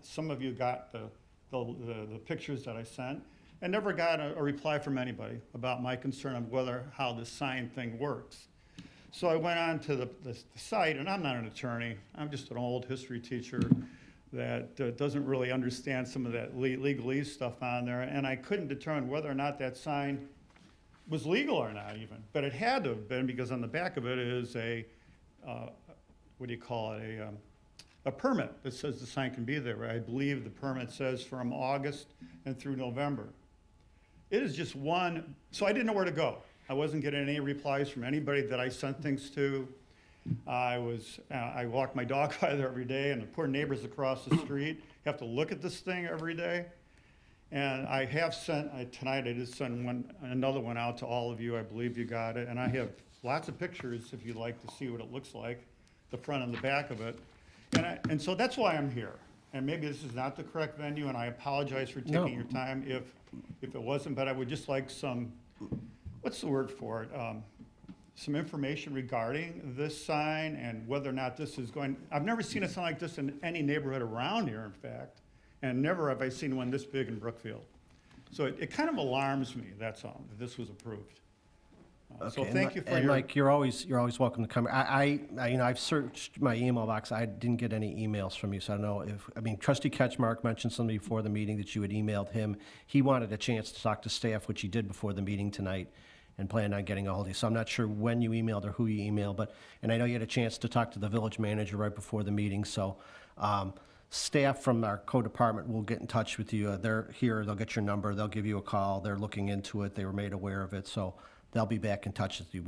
some of you got the pictures that I sent, and never got a reply from anybody about my concern of how this sign thing works. So I went on to the site, and I'm not an attorney. I'm just an old history teacher that doesn't really understand some of that legalese stuff on there, and I couldn't determine whether or not that sign was legal or not even. But it had to have been, because on the back of it is a, what do you call it, a permit that says the sign can be there. I believe the permit says from August and through November. It is just one, so I didn't know where to go. I wasn't getting any replies from anybody that I sent things to. I walk my dog by there every day, and the poor neighbors across the street have to look at this thing every day. And I have sent, tonight I just sent another one out to all of you. I believe you got it. And I have lots of pictures if you'd like to see what it looks like, the front and the back of it. And so that's why I'm here. And maybe this is not the correct venue, and I apologize for taking your time if it wasn't, but I would just like some, what's the word for it? Some information regarding this sign and whether or not this is going, I've never seen a sign like this in any neighborhood around here, in fact, and never have I seen one this big in Brookfield. So it kind of alarms me, that's all, that this was approved. So Okay, thank you for and your. Mike, you're always welcome to come. I've searched my email box. I didn't get any emails from you, so I don't know Trustee Ketchmark mentioned something before the meeting that you had emailed him. He wanted a chance to talk to staff, which he did before the meeting tonight, and planned on getting a hold of you. So I'm not sure when you emailed or who you emailed, and I know you had a chance to talk to the village manager right before the meeting. So staff from our co-department will get in touch with you. They're here. They'll get your number. They'll give you a call. They're looking into it. They were made aware of it. So they'll be back in touch with you.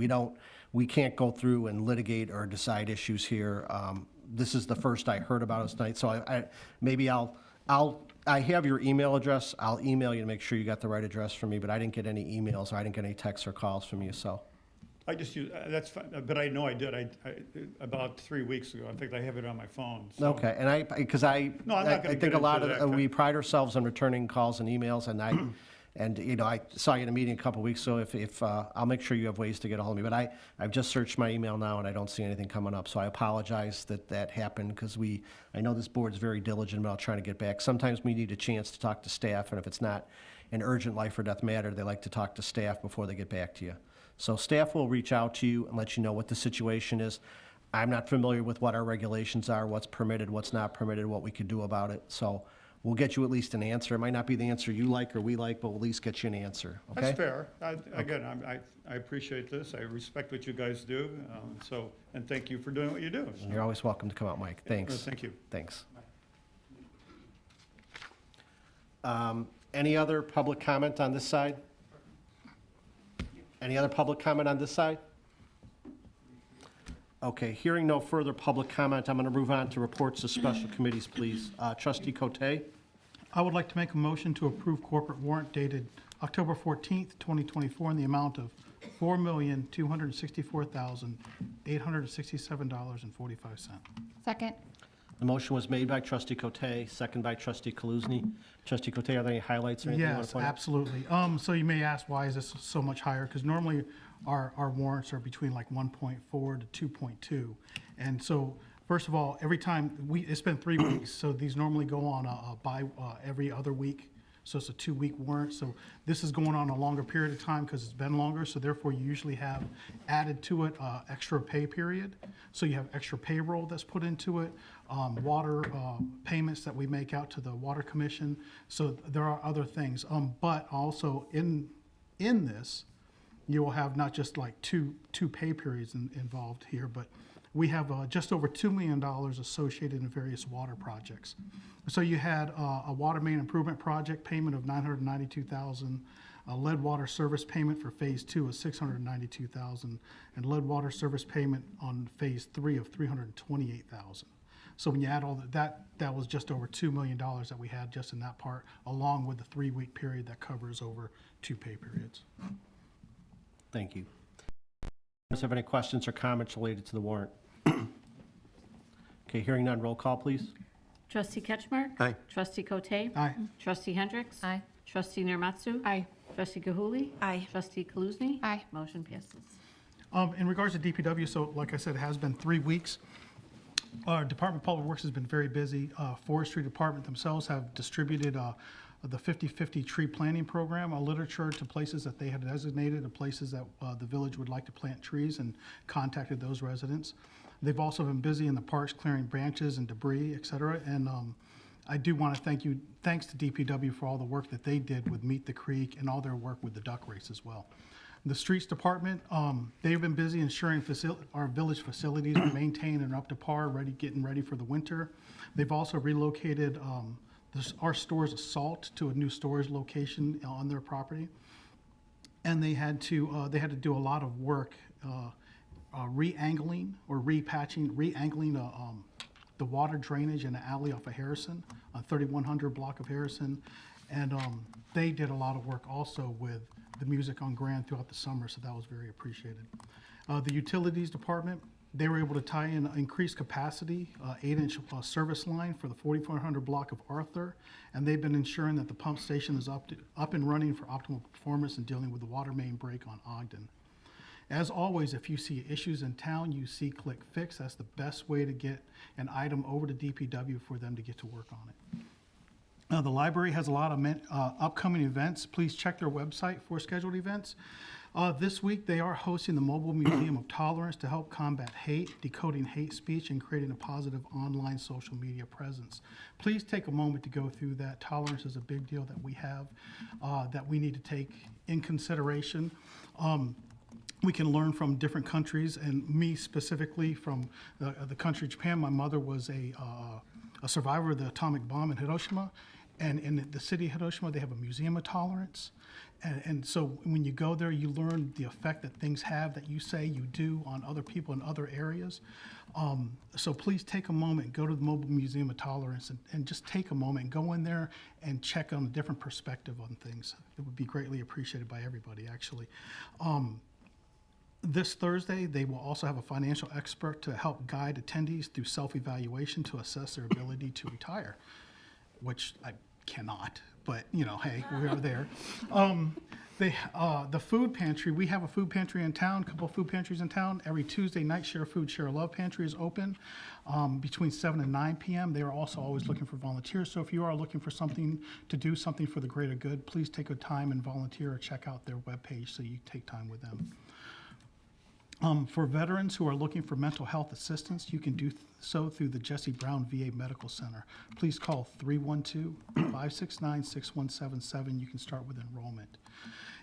We can't go through and litigate or decide issues here. This is the first I heard about it tonight, so I have your email address. I'll email you to make sure you got the right address from me, but I didn't get any emails, or I didn't get any texts or calls from you, so. I just use, that's fine, but I know I did, about 3 weeks ago. In fact, I have it on my phone. So. Okay, and I think a lot of, we pride ourselves on returning calls and emails, and I saw you in a meeting a couple of weeks ago. If I'll make sure you have ways to get a hold of me. But I've just searched my email now, and I don't see anything coming up. So I apologize that happened, because I know this board's very diligent about trying to get back. Sometimes we need a chance to talk to staff, and if it's not an urgent life or death matter, they like to talk to staff before they get back to you. So staff will reach out to you and let you know what the situation is. I'm not familiar with what our regulations are, what's permitted, what's not permitted, what we could do about it. So we'll get you at least an answer. It might not be the answer you like or we like, but we'll at least get you an answer, okay? That's fair. Again, I appreciate this. I respect what you guys do. And thank you for doing what you do. So. You're always welcome to come out, Mike. Thanks. Thank you. Thanks. Any other public comment on this side? Any other public comment on this side? Okay, hearing no further public comment, I'm going to move on to reports of special committees, please. Trustee Cote? I would like to make a motion to approve corporate warrant dated October 14th, 2024 in the amount of $4,264,867.45. Second. The motion was made by Trustee Cote, second by Trustee Kaluzny. Trustee Cote, are there any highlights or anything you want to Yes, point out? absolutely. So you may ask, why is this so much higher? Because normally our warrants are between like 1.4 to 2.2. And so, first of all, every time, it's been 3 weeks, so these normally go on every other week. So it's a 2-week warrant. So this is going on a longer period of time because it's been longer. So therefore, you usually have added to it extra pay period. So you have extra payroll that's put into it, water payments that we make out to the Water Commission. So there are other things. But also in this, you will have not just like two pay periods involved here, but we have just over $2 million associated in various water projects. So you had a water main improvement project payment of $992,000, a lead water service payment for phase 2 of $692,000, and lead water service payment on phase 3 of $328,000. So when you add all that was just over $2 million that we had just in that part, along with the 3-week period that covers over 2 pay periods. Thank you. Does have any questions or comments related to the warrant? Okay, hearing none, roll call, please. Trustee Ketchmark? Aye. Trustee Cote? Aye. Trustee Hendricks? Aye. Trustee Nearmatu? Aye. Trustee Gahuli? Aye. Trustee Kaluzny? Aye. Motion passes. In regards to DPW, so like I said, it has been 3 weeks. Our Department of Public Works has been very busy. Forestry Department themselves have distributed the 50/50 tree planting program, a literature to places that they had designated, to places that the village would like to plant trees, and contacted those residents. They've also been busy in the parks clearing branches and debris, et cetera. And I do want to thanks to DPW for all the work that they did with Meet the Creek and all their work with the duck race as well. The Streets Department, they've been busy ensuring our village facilities are maintained and up to par, getting ready for the winter. They've also relocated our stores of salt to a new storage location on their property. And they had to do a lot of work re-angling or re-angling the water drainage in the alley off of Harrison, 3100 block of Harrison. And they did a lot of work also with the music on Grand throughout the summer, so that was very appreciated. The Utilities Department, they were able to tie in increased capacity, 8-inch service line for the 4400 block of Arthur, and they've been ensuring that the pump station is up and running for optimal performance and dealing with the water main break on Ogden. As always, if you see issues in town, you see Click Fix. That's the best way to get an item over to DPW for them to get to work on it. The library has a lot of upcoming events. Please check their website for scheduled events. This week, they are hosting the Mobile Museum of Tolerance to help combat hate, decoding hate speech, and creating a positive online social media presence. Please take a moment to go through that. Tolerance is a big deal that we have, that we need to take in consideration. We can learn from different countries, and me specifically from the country of Japan. My mother was a survivor of the atomic bomb in Hiroshima, and in the city of Hiroshima, they have a museum of tolerance. And so when you go there, you learn the effect that things have that you say you do on other people in other areas. So please take a moment, go to the Mobile Museum of Tolerance, and just take a moment, go in there and check on a different perspective on things. It would be greatly appreciated by everybody, actually. This Thursday, they will also have a financial expert to help guide attendees through self-evaluation to assess their ability to retire, which I cannot, but hey, we are there. The food pantry, we have a food pantry in town, a couple of food pantries in town. Every Tuesday night, Share Food, Share Love Pantry is open between 7 and 9 p.m. They are also always looking for volunteers. So if you are looking for something to do something for the greater good, please take a time and volunteer or check out their webpage so you take time with them. For veterans who are looking for mental health assistance, you can do so through the Jesse Brown VA Medical Center. Please call 312-569-6177. You can start with enrollment.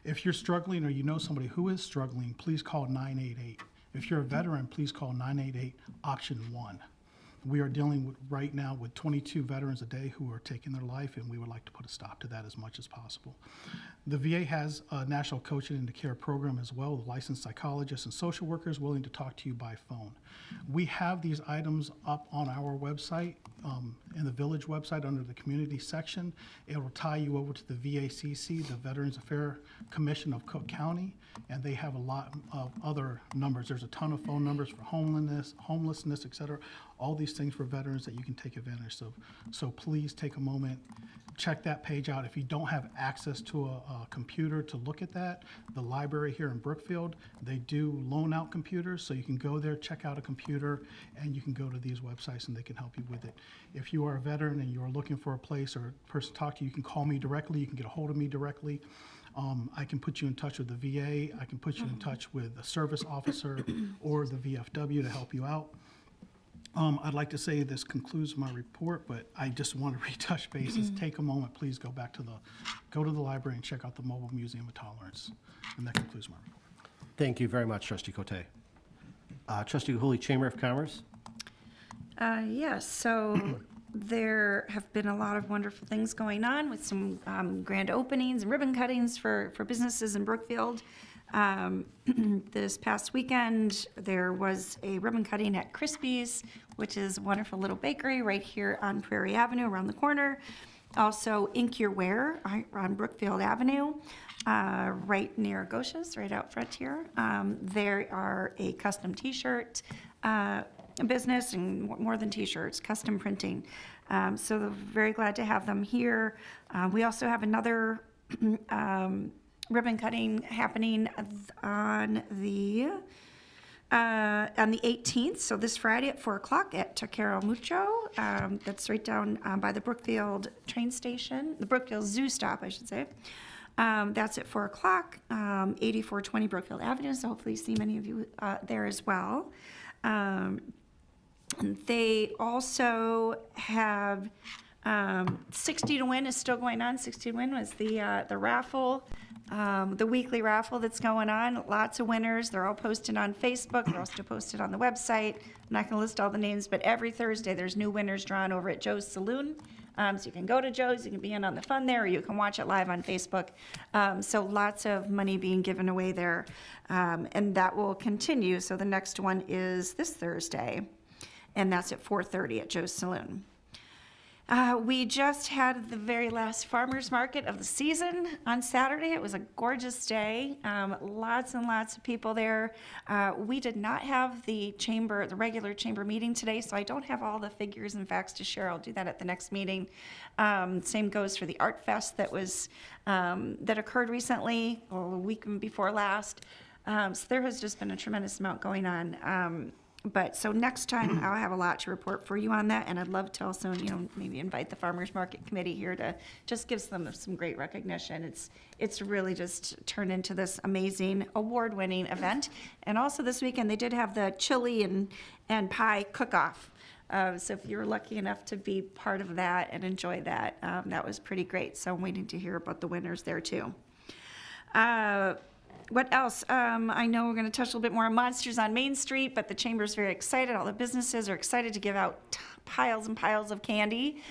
If you're struggling or you know somebody who is struggling, please call 988. If you're a veteran, please call 988 option 1. We are dealing right now with 22 veterans a day who are taking their life, and we would like to put a stop to that as much as possible. The VA has a national coaching into care program as well, with licensed psychologists and social workers willing to talk to you by phone. We have these items up on our website, in the village website under the community section. It will tie you over to the VACC, the Veterans Affairs Commission of Cook County, and they have a lot of other numbers. There's a ton of phone numbers for homelessness, et cetera. All these these things for veterans that you can take advantage of. So please take a moment, check that page out. If you don't have access to a computer to look at that, the library here in Brookfield, they do loan out computers, so you can go there, check out a computer, and you can go to these websites and they can help you with it. If you are a veteran and you're looking for a place or a person to talk to, you can call me directly, you can get a hold of me directly. I can put you in touch with the VA, I can put you in touch with a service officer or the VFW to help you out. I'd like to say this concludes my report, but I just want to retouch bases. Take a moment, please go to the library and check out the Mobile Museum of Tolerance. And that concludes my report. Thank you very much, Trustee Cote. Trustee Hooley, Chamber of Commerce? Yes, so there have been a lot of wonderful things going on with some grand openings and ribbon cuttings for businesses in Brookfield. This past weekend, there was a ribbon cutting at Crispy's, which is a wonderful little bakery right here on Prairie Avenue around the corner. Also, Ink Your Wear on Brookfield Avenue, right near Gosha's, right out front here. There are a custom t-shirt business and more than t-shirts, custom printing. So very glad to have them here. We also have another ribbon cutting happening on the 18th, so this Friday at 4 o'clock at Taquero Mucho. That's right down by the Brookfield train station, the Brookfield Zoo stop, I should say. That's at 4 o'clock, 8420 Brookfield Avenue, so hopefully see many of you there as well. They also have 60 to Win is still going on. 60 to Win was the raffle, the weekly raffle that's going on. Lots of winners. They're all posted on Facebook. They're also posted on the website. I'm not going to list all the names, but every Thursday there's new winners drawn over at Joe's Saloon. So you can go to Joe's, you can be in on the fun there, or you can watch it live on Facebook. So lots of money being given away there, and that will continue. So the next one is this Thursday, and that's at 4:30 at Joe's Saloon. We just had the very last farmers market of the season on Saturday. It was a gorgeous day. Lots and lots of people there. We did not have the regular chamber meeting today, so I don't have all the figures and facts to share. I'll do that at the next meeting. Same goes for the Art Fest that occurred recently, a week before last. So there has just been a tremendous amount going on. But so next time I'll have a lot to report for you on that, and I'd love to also, maybe invite the Farmers Market Committee here to just give them some great recognition. It's really just turned into this amazing award-winning event. And also this weekend they did have the chili and pie cook-off. So if you're lucky enough to be part of that and enjoy that, that was pretty great. So I'm waiting to hear about the winners there too. What else? I know we're going to touch a little bit more on Monsters on Main Street, but the Chamber's very excited. All the businesses are excited to give out piles and piles of candy.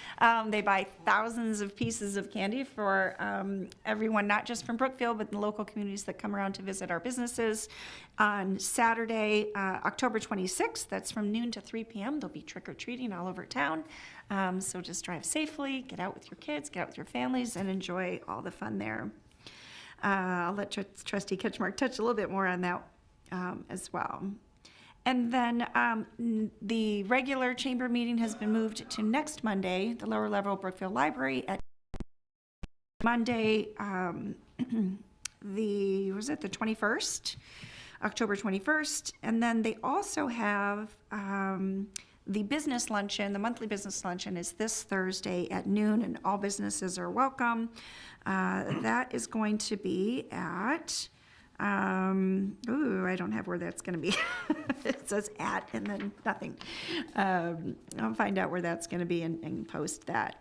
They buy thousands of pieces of candy for everyone, not just from Brookfield, but the local communities that come around to visit our businesses. On Saturday, October 26th, that's from noon to 3 p.m., there'll be trick-or-treating all over town. So just drive safely, get out with your kids, get out with your families, and enjoy all the fun there. I'll let Trustee Ketchmark touch a little bit more on that as well. And then the regular chamber meeting has been moved to next Monday, the lower level Brookfield Library at Monday, the 21st, October 21st. And then they also have the business luncheon, the monthly business luncheon is this Thursday at noon, and all businesses are welcome. That is going to be at, I don't have where that's going to be. It says at and then nothing. I'll find out where that's going to be and post that.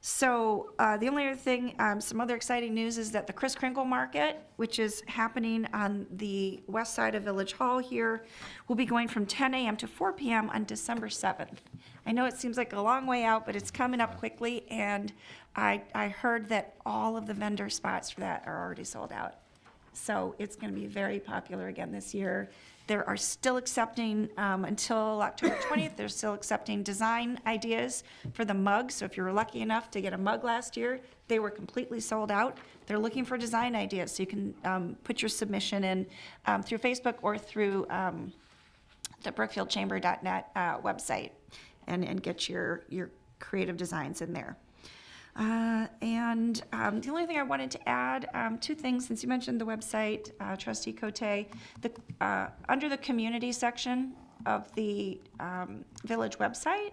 So the only other thing, some other exciting news is that the Kris Kringle Market, which is happening on the west side of Village Hall here, will be going from 10 a.m. to 4 p.m. on December 7th. I know it seems like a long way out, but it's coming up quickly, and I heard that all of the vendor spots for that are already sold out. So it's going to be very popular again this year. There are still accepting, until October 20th, they're still accepting design ideas for the mug. So if you were lucky enough to get a mug last year, they were completely sold out. They're looking for design ideas. So you can put your submission in through Facebook or through the BrookfieldChamber.net website. and get your creative designs in there. The only thing I wanted to add, two things, since you mentioned the website, Trustee Cote, under the community section of the village website,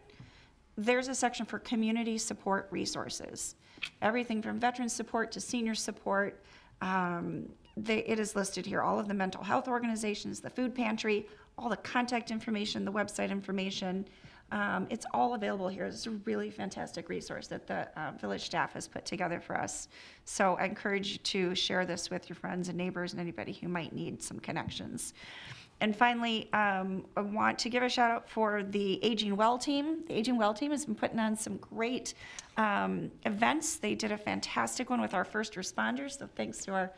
there's a section for community support resources. Everything from veteran support to senior support. It is listed here, all of the mental health organizations, the food pantry, all the contact information, the website information. It's all available here. It's a really fantastic resource that the village staff has put together for us. So I encourage you to share this with your friends and neighbors and anybody who might need some connections. And finally, I want to give a shout out for the Aging Well team. The Aging Well team has been putting on some great events. They did a fantastic one with our first responders. So thanks to our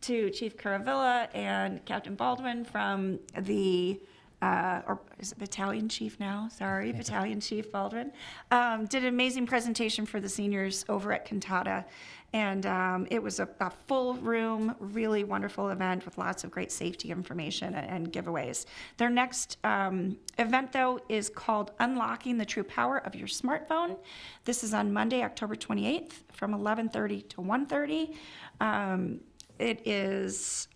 to Chief Caravilla and Captain Baldwin from the or is it Battalion Chief now? Sorry, Battalion Chief Baldwin, did an amazing presentation for the seniors over at Cantata. And it was a full room, really wonderful event with lots of great safety information and giveaways. Their next event, though, is called Unlocking the True Power of Your Smartphone. This is on Monday, October 28th from 11:30 to 1:30. It is,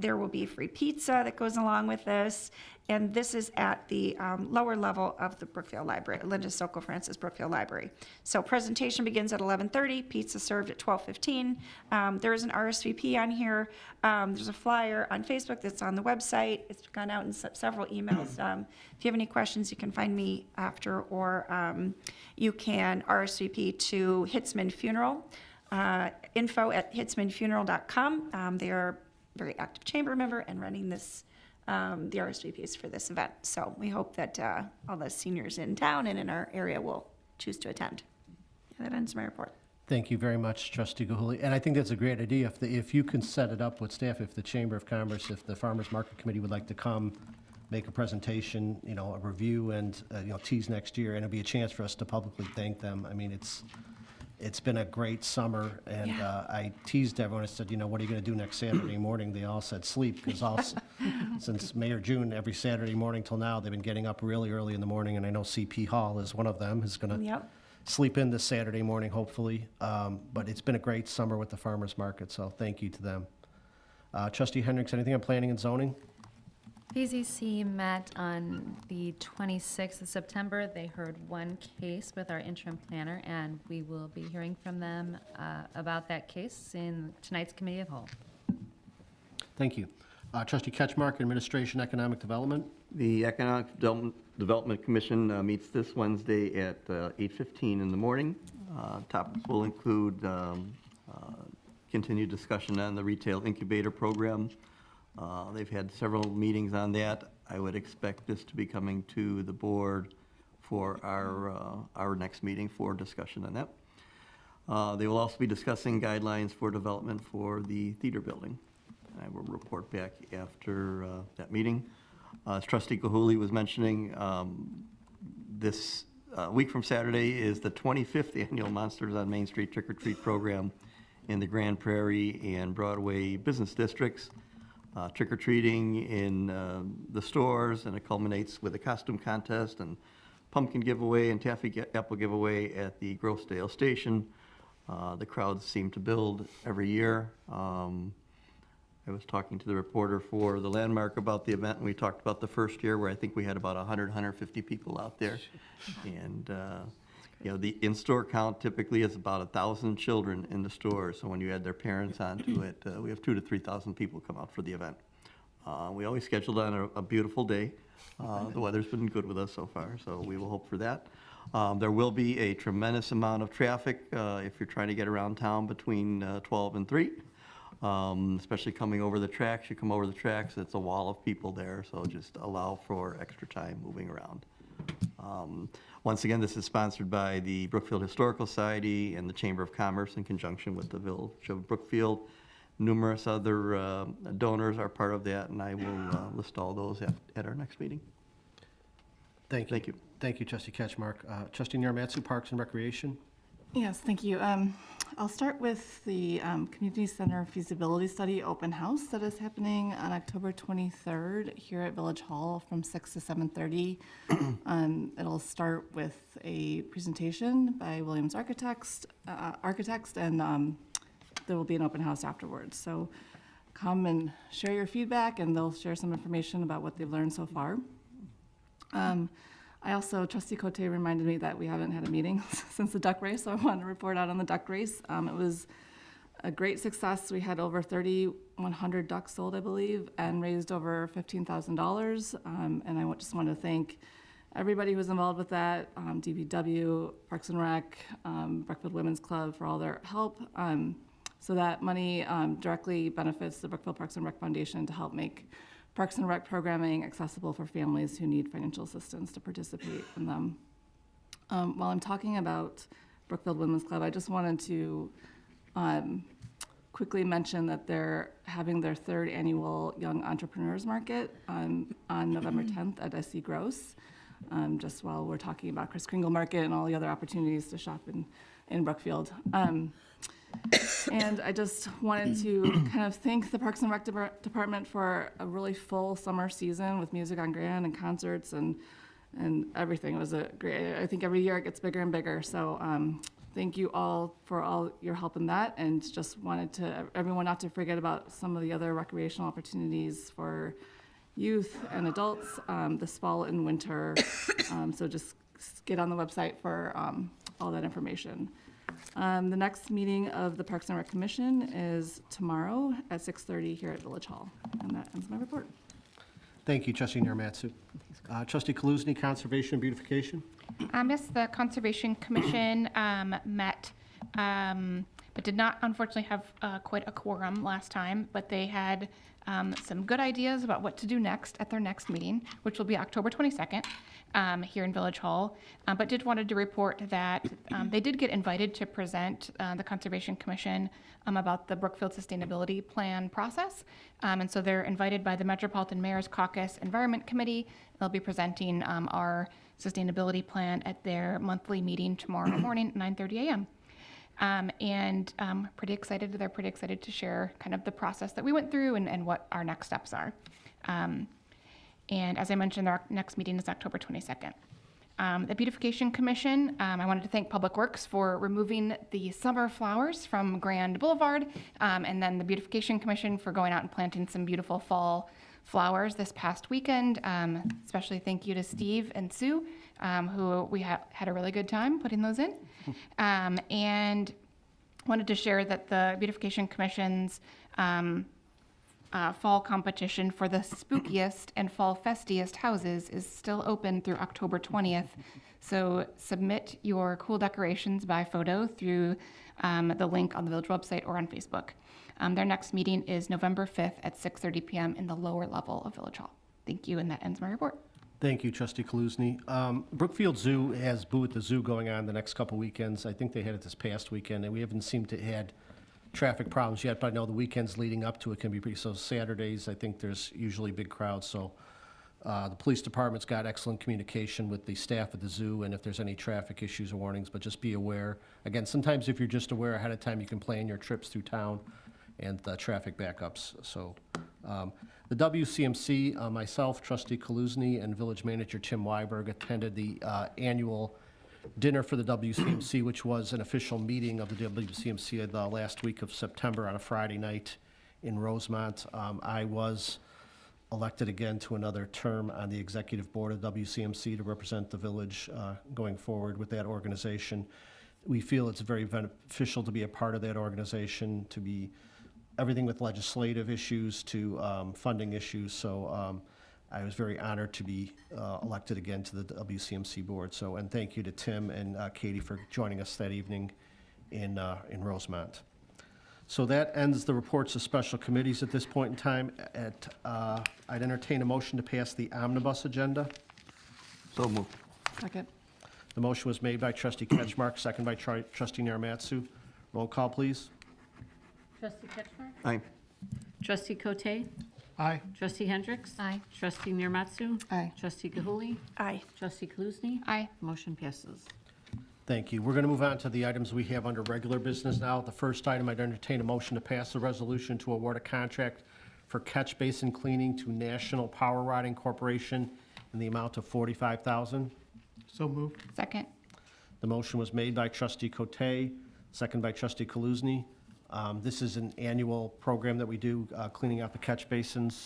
there will be free pizza that goes along with this. And this is at the lower level of the Brookfield Library, Linda Sokol Francis Brookfield Library. So presentation begins at 11:30, pizza served at 12:15. There is an RSVP on here. There's a flyer on Facebook that's on the website. It's gone out in several emails. If you have any questions, you can find me after, or you can RSVP to Hitzman Funeral, info@hitzmanfuneral.com. They are a very active chamber member and running this the RSVPs for this event. So we hope that all the seniors in town and in our area will choose to attend. And that ends my report. Thank you very much, Trustee Gahuli. And I think that's a great idea. If you can set it up with staff, if the Chamber of Commerce, if the Farmers Market Committee would like to come, make a presentation, a review, and tease next year, and it'll be a chance for us to publicly thank them. I mean, it's been a great summer, and I teased everyone. I said, what are you going to do next Saturday morning? They all said sleep, because since May or June, every Saturday morning till now, they've been getting up really early in the morning, and I know CP Hall is one of them, is going to sleep in this Saturday morning, hopefully. But it's been a great summer with the farmers market, so thank you to them. Trustee Hendricks, anything on planning and zoning? PZC met on the 26th of September. They heard one case with our interim planner, and we will be hearing from them about that case in tonight's Committee of Whole. Thank you. Trustee Ketchmark, Administration, Economic Development. The Economic Development Commission meets this Wednesday at 8:15 in the morning. Topics will include continued discussion on the retail incubator program. They've had several meetings on that. I would expect this to be coming to the board for our next meeting for discussion on that. They will also be discussing guidelines for development for the theater building. I will report back after that meeting. As Trustee Gahuli was mentioning, this week from Saturday is the 25th annual Monsters on Main Street Trick or Treat program in the Grand Prairie and Broadway business districts. Trick-or-treating in the stores, and it culminates with a costume contest and pumpkin giveaway and taffy apple giveaway at the Grossdale Station. The crowds seem to build every year. I was talking to the reporter for the Landmark about the event, and we talked about the first year where I think we had about 150 people out there. And the in-store count typically is about 1,000 children in the store. So when you add their parents onto it, we have 2,000 to 3,000 people come out for the event. We always scheduled on a beautiful day. The weather's been good with us so far, so we will hope for that. There will be a tremendous amount of traffic if you're trying to get around town between 12 and 3. Especially coming over the tracks. You come over the tracks, it's a wall of people there, so just allow for extra time moving around. Once again, this is sponsored by the Brookfield Historical Society and the Chamber of Commerce in conjunction with the Village of Brookfield. Numerous other donors are part of that, and I will list all those at our next meeting. Thank you. Thank you, Trustee Ketchmark. Trustee Naramatsu, Parks and Recreation. Yes, thank you. I'll start with the Community Center Feasibility Study Open House that is happening on October 23rd here at Village Hall from 6 to 7:30. It'll start with a presentation by Williams Architects, and there will be an open house afterwards. So come and share your feedback, and they'll share some information about what they've learned so far. I also, Trustee Cote reminded me that we haven't had a meeting since the duck race, so I want to report out on the duck race. It was a great success. We had over 3,100 ducks sold, I believe, and raised over $15,000. And I just want to thank everybody who was involved with that, DPW, Parks and Rec, Brookfield Women's Club for all their help. So that money directly benefits the Brookfield Parks and Rec Foundation to help make Parks and Rec programming accessible for families who need financial assistance to participate in them. While I'm talking about Brookfield Women's Club, I just wanted to quickly mention that they're having their 3rd annual Young Entrepreneurs Market on November 10th at SC Gross, just while we're talking about Kris Kringle Market and all the other opportunities to shop in Brookfield. And I just wanted to kind of thank the Parks and Rec Department for a really full summer season with Music on Grand and concerts and everything. It was a great, I think every year it gets bigger and bigger. So thank you all for all your help in that, and just wanted to everyone not to forget about some of the other recreational opportunities for youth and adults this fall and winter. So just get on the website for all that information. The next meeting of the Parks and Rec Commission is tomorrow at 6:30 here at Village Hall. And that ends my report. Thank you, Trustee Naramatsu. Trustee Kaluzny, Conservation and Beautification. Yes, the Conservation Commission met, but did not unfortunately have quite a quorum last time, but they had some good ideas about what to do next at their next meeting, which will be October 22nd here in Village Hall. But did wanted to report that they did get invited to present the Conservation Commission about the Brookfield Sustainability Plan process. And so they're invited by the Metropolitan Mayor's Caucus Environment Committee. They'll be presenting our sustainability plan at their monthly meeting tomorrow morning at 9:30 a.m. And pretty excited. They're pretty excited to share kind of the process that we went through and what our next steps are. And as I mentioned, our next meeting is October 22nd. The Beautification Commission, I wanted to thank Public Works for removing the summer flowers from Grand Boulevard, and then the Beautification Commission for going out and planting some beautiful fall flowers this past weekend. Especially thank you to Steve and Sue, who we had a really good time putting those in. And wanted to share that the Beautification Commission's fall competition for the spookiest and fall festiest houses is still open through October 20th. So submit your cool decorations by photo through the link on the Village website or on Facebook. Their next meeting is November 5th at 6:30 p.m. in the lower level of Village Hall. Thank you, and that ends my report. Thank you, Trustee Kaluzny. Brookfield Zoo has Boo at the Zoo going on the next couple weekends. I think they had it this past weekend, and we haven't seemed to had traffic problems yet, but I know the weekends leading up to it can be pretty, so Saturdays, I think there's usually big crowds, so the police department's got excellent communication with the staff at the zoo, and if there's any traffic issues or warnings, but just be aware. Again, sometimes if you're just aware ahead of time, you can plan your trips through town and the traffic backups. So the WCMC, myself, Trustee Kaluzny, and Village Manager Tim Weiberg attended the annual dinner for the WCMC, which was an official meeting of the WCMC the last week of September on a Friday night in Rosemont. I was elected again to another term on the executive board of WCMC to represent the village going forward with that organization. We feel it's very beneficial to be a part of that organization, to be everything with legislative issues to funding issues. So I was very honored to be elected again to the WCMC board. So, and thank you to Tim and Katie for joining us that evening in Rosemont. So that ends the reports of special committees at this point in time. I'd entertain a motion to pass the omnibus agenda. So moved. Second. The motion was made by Trustee Ketchmark, second by Trustee Naramatsu. Roll call, please. Trustee Ketchmark? Aye. Trustee Cote? Aye. Trustee Hendricks? Aye. Trustee Niramatsu? Aye. Trustee Gahuli? Aye. Trustee Kaluzny? Aye. Motion passes. Thank you. We're going to move on to the items we have under regular business now. The first item, I'd entertain a motion to pass a resolution to award a contract for catch basin cleaning to National Power Rotting Corporation in the amount of $45,000. So moved. Second. The motion was made by trustee Cote, second by trustee Kaluzny. This is an annual program that we do, cleaning out the catch basins.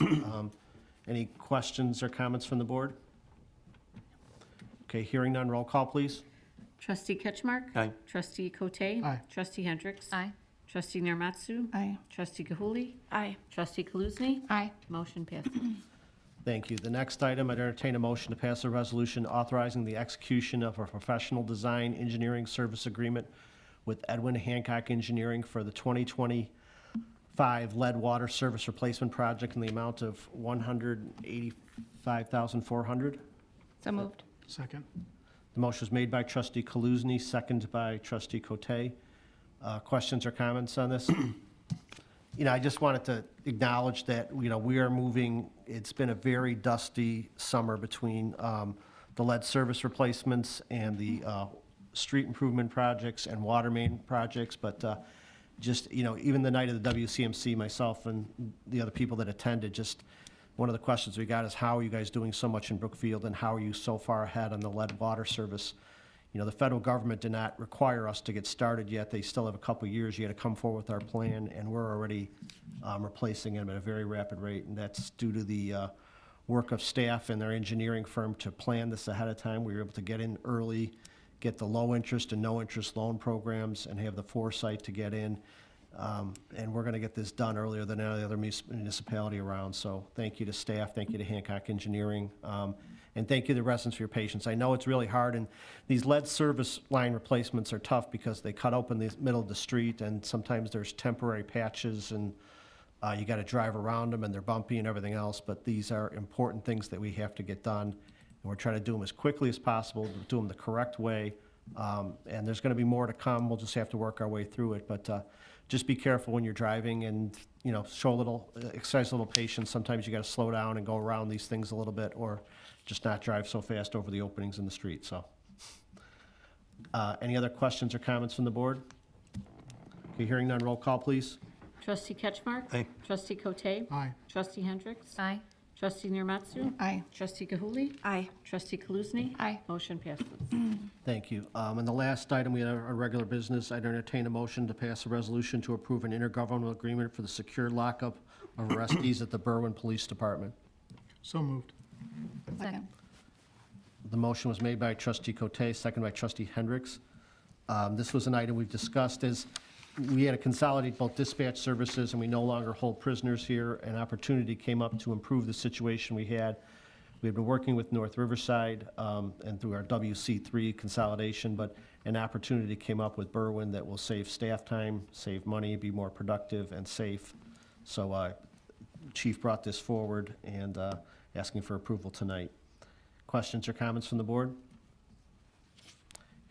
Any questions or comments from the board? Okay, hearing none, roll call, please. Trustee Ketchmark? Aye. Trustee Cote? Aye. Trustee Hendricks? Aye. Trustee Narmatsu? Aye. Trustee Gahuli? Aye. Trustee Kaluzny? Aye. Motion passes. Thank you. The next item, I'd entertain a motion to pass a resolution authorizing the execution of a professional design engineering service agreement with Edwin Hancock Engineering for the 2025 lead water service replacement project in the amount of $185,400. So moved. Second. The motion was made by trustee Kaluzny, seconded by trustee Cote. Questions or comments on this? I just wanted to acknowledge that, we are moving, it's been a very dusty summer between the lead service replacements and the street improvement projects and water main projects, but even the night of the WCMC, myself and the other people that attended, just one of the questions we got is, how are you guys doing so much in Brookfield, and how are you so far ahead on the lead water service? The federal government did not require us to get started yet. They still have a couple years yet to come forward with our plan, and we're already replacing them at a very rapid rate, and that's due to the work of staff and their engineering firm to plan this ahead of time. We were able to get in early, get the low interest and no interest loan programs, and have the foresight to get in. And we're going to get this done earlier than any other municipality around. So thank you to staff, thank you to Hancock Engineering, and thank you to the residents for your patience. I know it's really hard, and these lead service line replacements are tough because they cut open the middle of the street, and sometimes there's temporary patches, and you got to drive around them, and they're bumpy and everything else. But these are important things that we have to get done, and we're trying to do them as quickly as possible, do them the correct way. And there's going to be more to come. We'll just have to work our way through it. But just be careful when you're driving, and exercise a little patience. Sometimes you got to slow down and go around these things a little bit, or just not drive so fast over the openings in the street. So, any other questions or comments from the board? Okay, hearing none, roll call, please. Trustee Ketchmark? Aye. Trustee Cote? Aye. Trustee Hendricks? Aye. Trustee Narmatsu? Aye. Trustee Gahuli? Aye. Trustee Kaluzny? Aye. Motion passes. Thank you. And the last item, we have our regular business. I'd entertain a motion to pass a resolution to approve an intergovernmental agreement for the secure lockup of arrestees at the Berwyn Police Department. So moved. Second. The motion was made by trustee Cote, second by trustee Hendricks. This was an item we've discussed as we had to consolidate both dispatch services, and we no longer hold prisoners here. An opportunity came up to improve the situation we had. We had been working with North Riverside and through our WC3 consolidation, but an opportunity came up with Berwyn that will save staff time, save money, be more productive and safe. So Chief brought this forward and asking for approval tonight. Questions or comments from the board?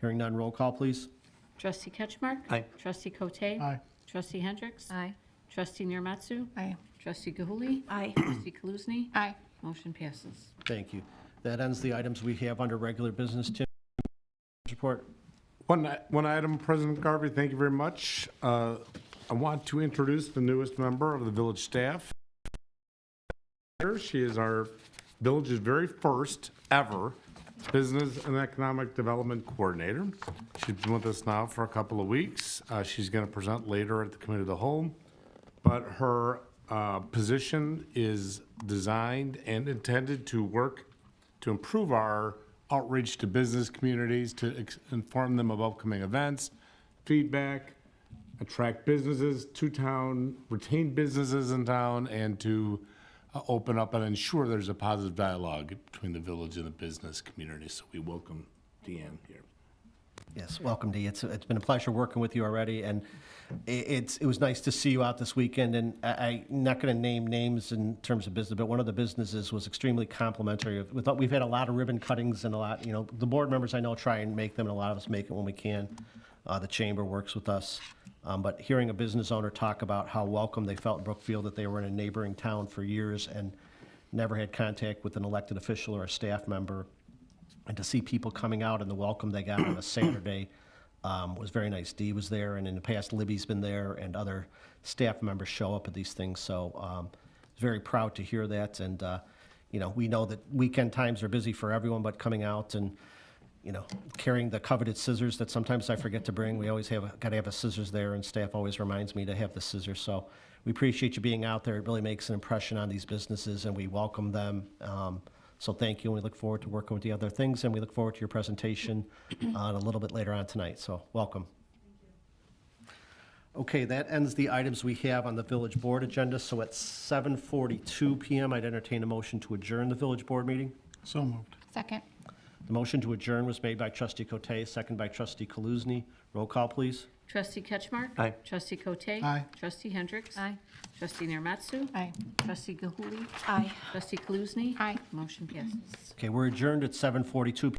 Hearing none, roll call, please. Trustee Ketchmark? Aye. Trustee Cote? Aye. Trustee Hendricks? Aye. Trustee Narmatsu? Aye. Trustee Gahuli? Aye. Trustee Kaluzny? Aye. Motion passes. Thank you. That ends the items we have under regular business. Tim, report. One item, President Garvey, thank you very much. I want to introduce the newest member of the village staff. She is our village's very first ever Business and Economic Development Coordinator. She's been with us now for a couple of weeks. She's going to present later at the Committee of the Whole, but her position is designed and intended to work to improve our outreach to business communities, to inform them of upcoming events, feedback, attract businesses to town, retain businesses in town, and to open up and ensure there's a positive dialogue between the village and the business community. So we welcome Deanne here. Yes, welcome, Dee. It's been a pleasure working with you already, and it was nice to see you out this weekend. And I'm not going to name names in terms of business, but one of the businesses was extremely complimentary. We've had a lot of ribbon cuttings and a lot, the board members I know try and make them, and a lot of us make it when we can. The chamber works with us. But hearing a business owner talk about how welcome they felt in Brookfield, that they were in a neighboring town for years and never had contact with an elected official or a staff member, And to see people coming out and the welcome they got on a Saturday was very nice. Dee was there, and in the past, Libby's been there, and other staff members show up at these things. So very proud to hear that. And, we know that weekend times are busy for everyone, but coming out and, carrying the coveted scissors that sometimes I forget to bring. We always got to have a scissors there, and staff always reminds me to have the scissors. So we appreciate you being out there. It really makes an impression on these businesses, and we welcome them. So thank you, and we look forward to working with the other things, and we look forward to your presentation a little bit later on tonight. So welcome. Okay, that ends the items we have on the village board agenda. So at 7:42 PM, I'd entertain a motion to adjourn the village board meeting. So moved. Second. The motion to adjourn was made by trustee Cote, second by trustee Kaluzny. Roll call, please. Trustee Ketchmark? Aye. Trustee Cote? Aye. Trustee Hendricks? Aye. Trustee Narmatsu? Aye. Trustee Gahuli? Aye. Trustee Kaluzny? Aye. Motion passes. Okay, we're adjourned at 7:42